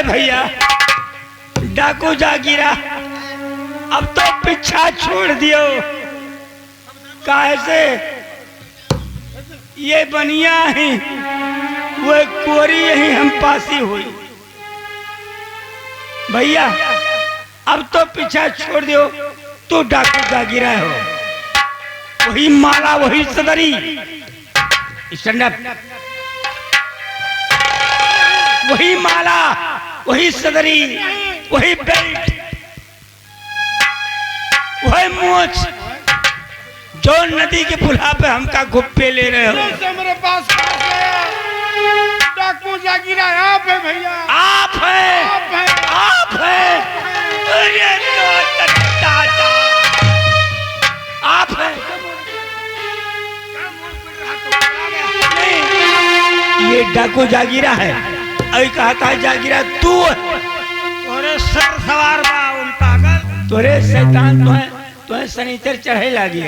भैया डाकू जागीरा अब तो पीछा छोड़ दियो काहे से ये बनिया ही वो कोरी यही हम पासी हुई भैया अब तो पीछा छोड़ दियो तो डाकू जागीरा हो वही माला वही सदरी वही माला वही सदरी वही बेल्ट वही मूछ जो नदी के पुला पे हमका गुप्पे ले रहे हो मेरे पास डाकू जागीरा आप है भैया आप है अरे तो आप है ये डाकू जागीरा है अभी कहा था जागीरा तू तोरे सर सवार बा उन पागल तोरे शैतान तो है शनिचर चढ़े लगी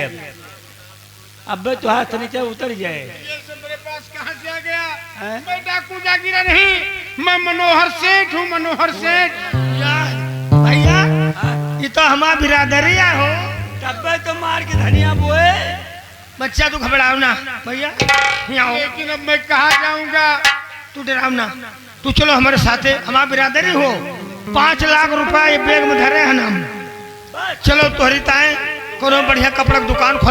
अब तो हाथ शनिचर उतर जाए ये सब मेरे पास कहां से आ गया मैं डाकू जागीरा नहीं मैं मनोहर सेठ हूँ मनोहर सेठ भैया ये तो हमारा बिरादरिया हो तब तो मार के धनिया बोए बच्चा तू घबराओ ना भैया लेकिन अब मैं कहाँ जाऊंगा तू डराओ ना तू चलो हमारे साथ हमारा बिरादरी हो 5 लाख रुपया ये बैग में धरे हैं ना चलो तोहरी ताए कोनो बढ़िया कपड़ा की दुकान खोला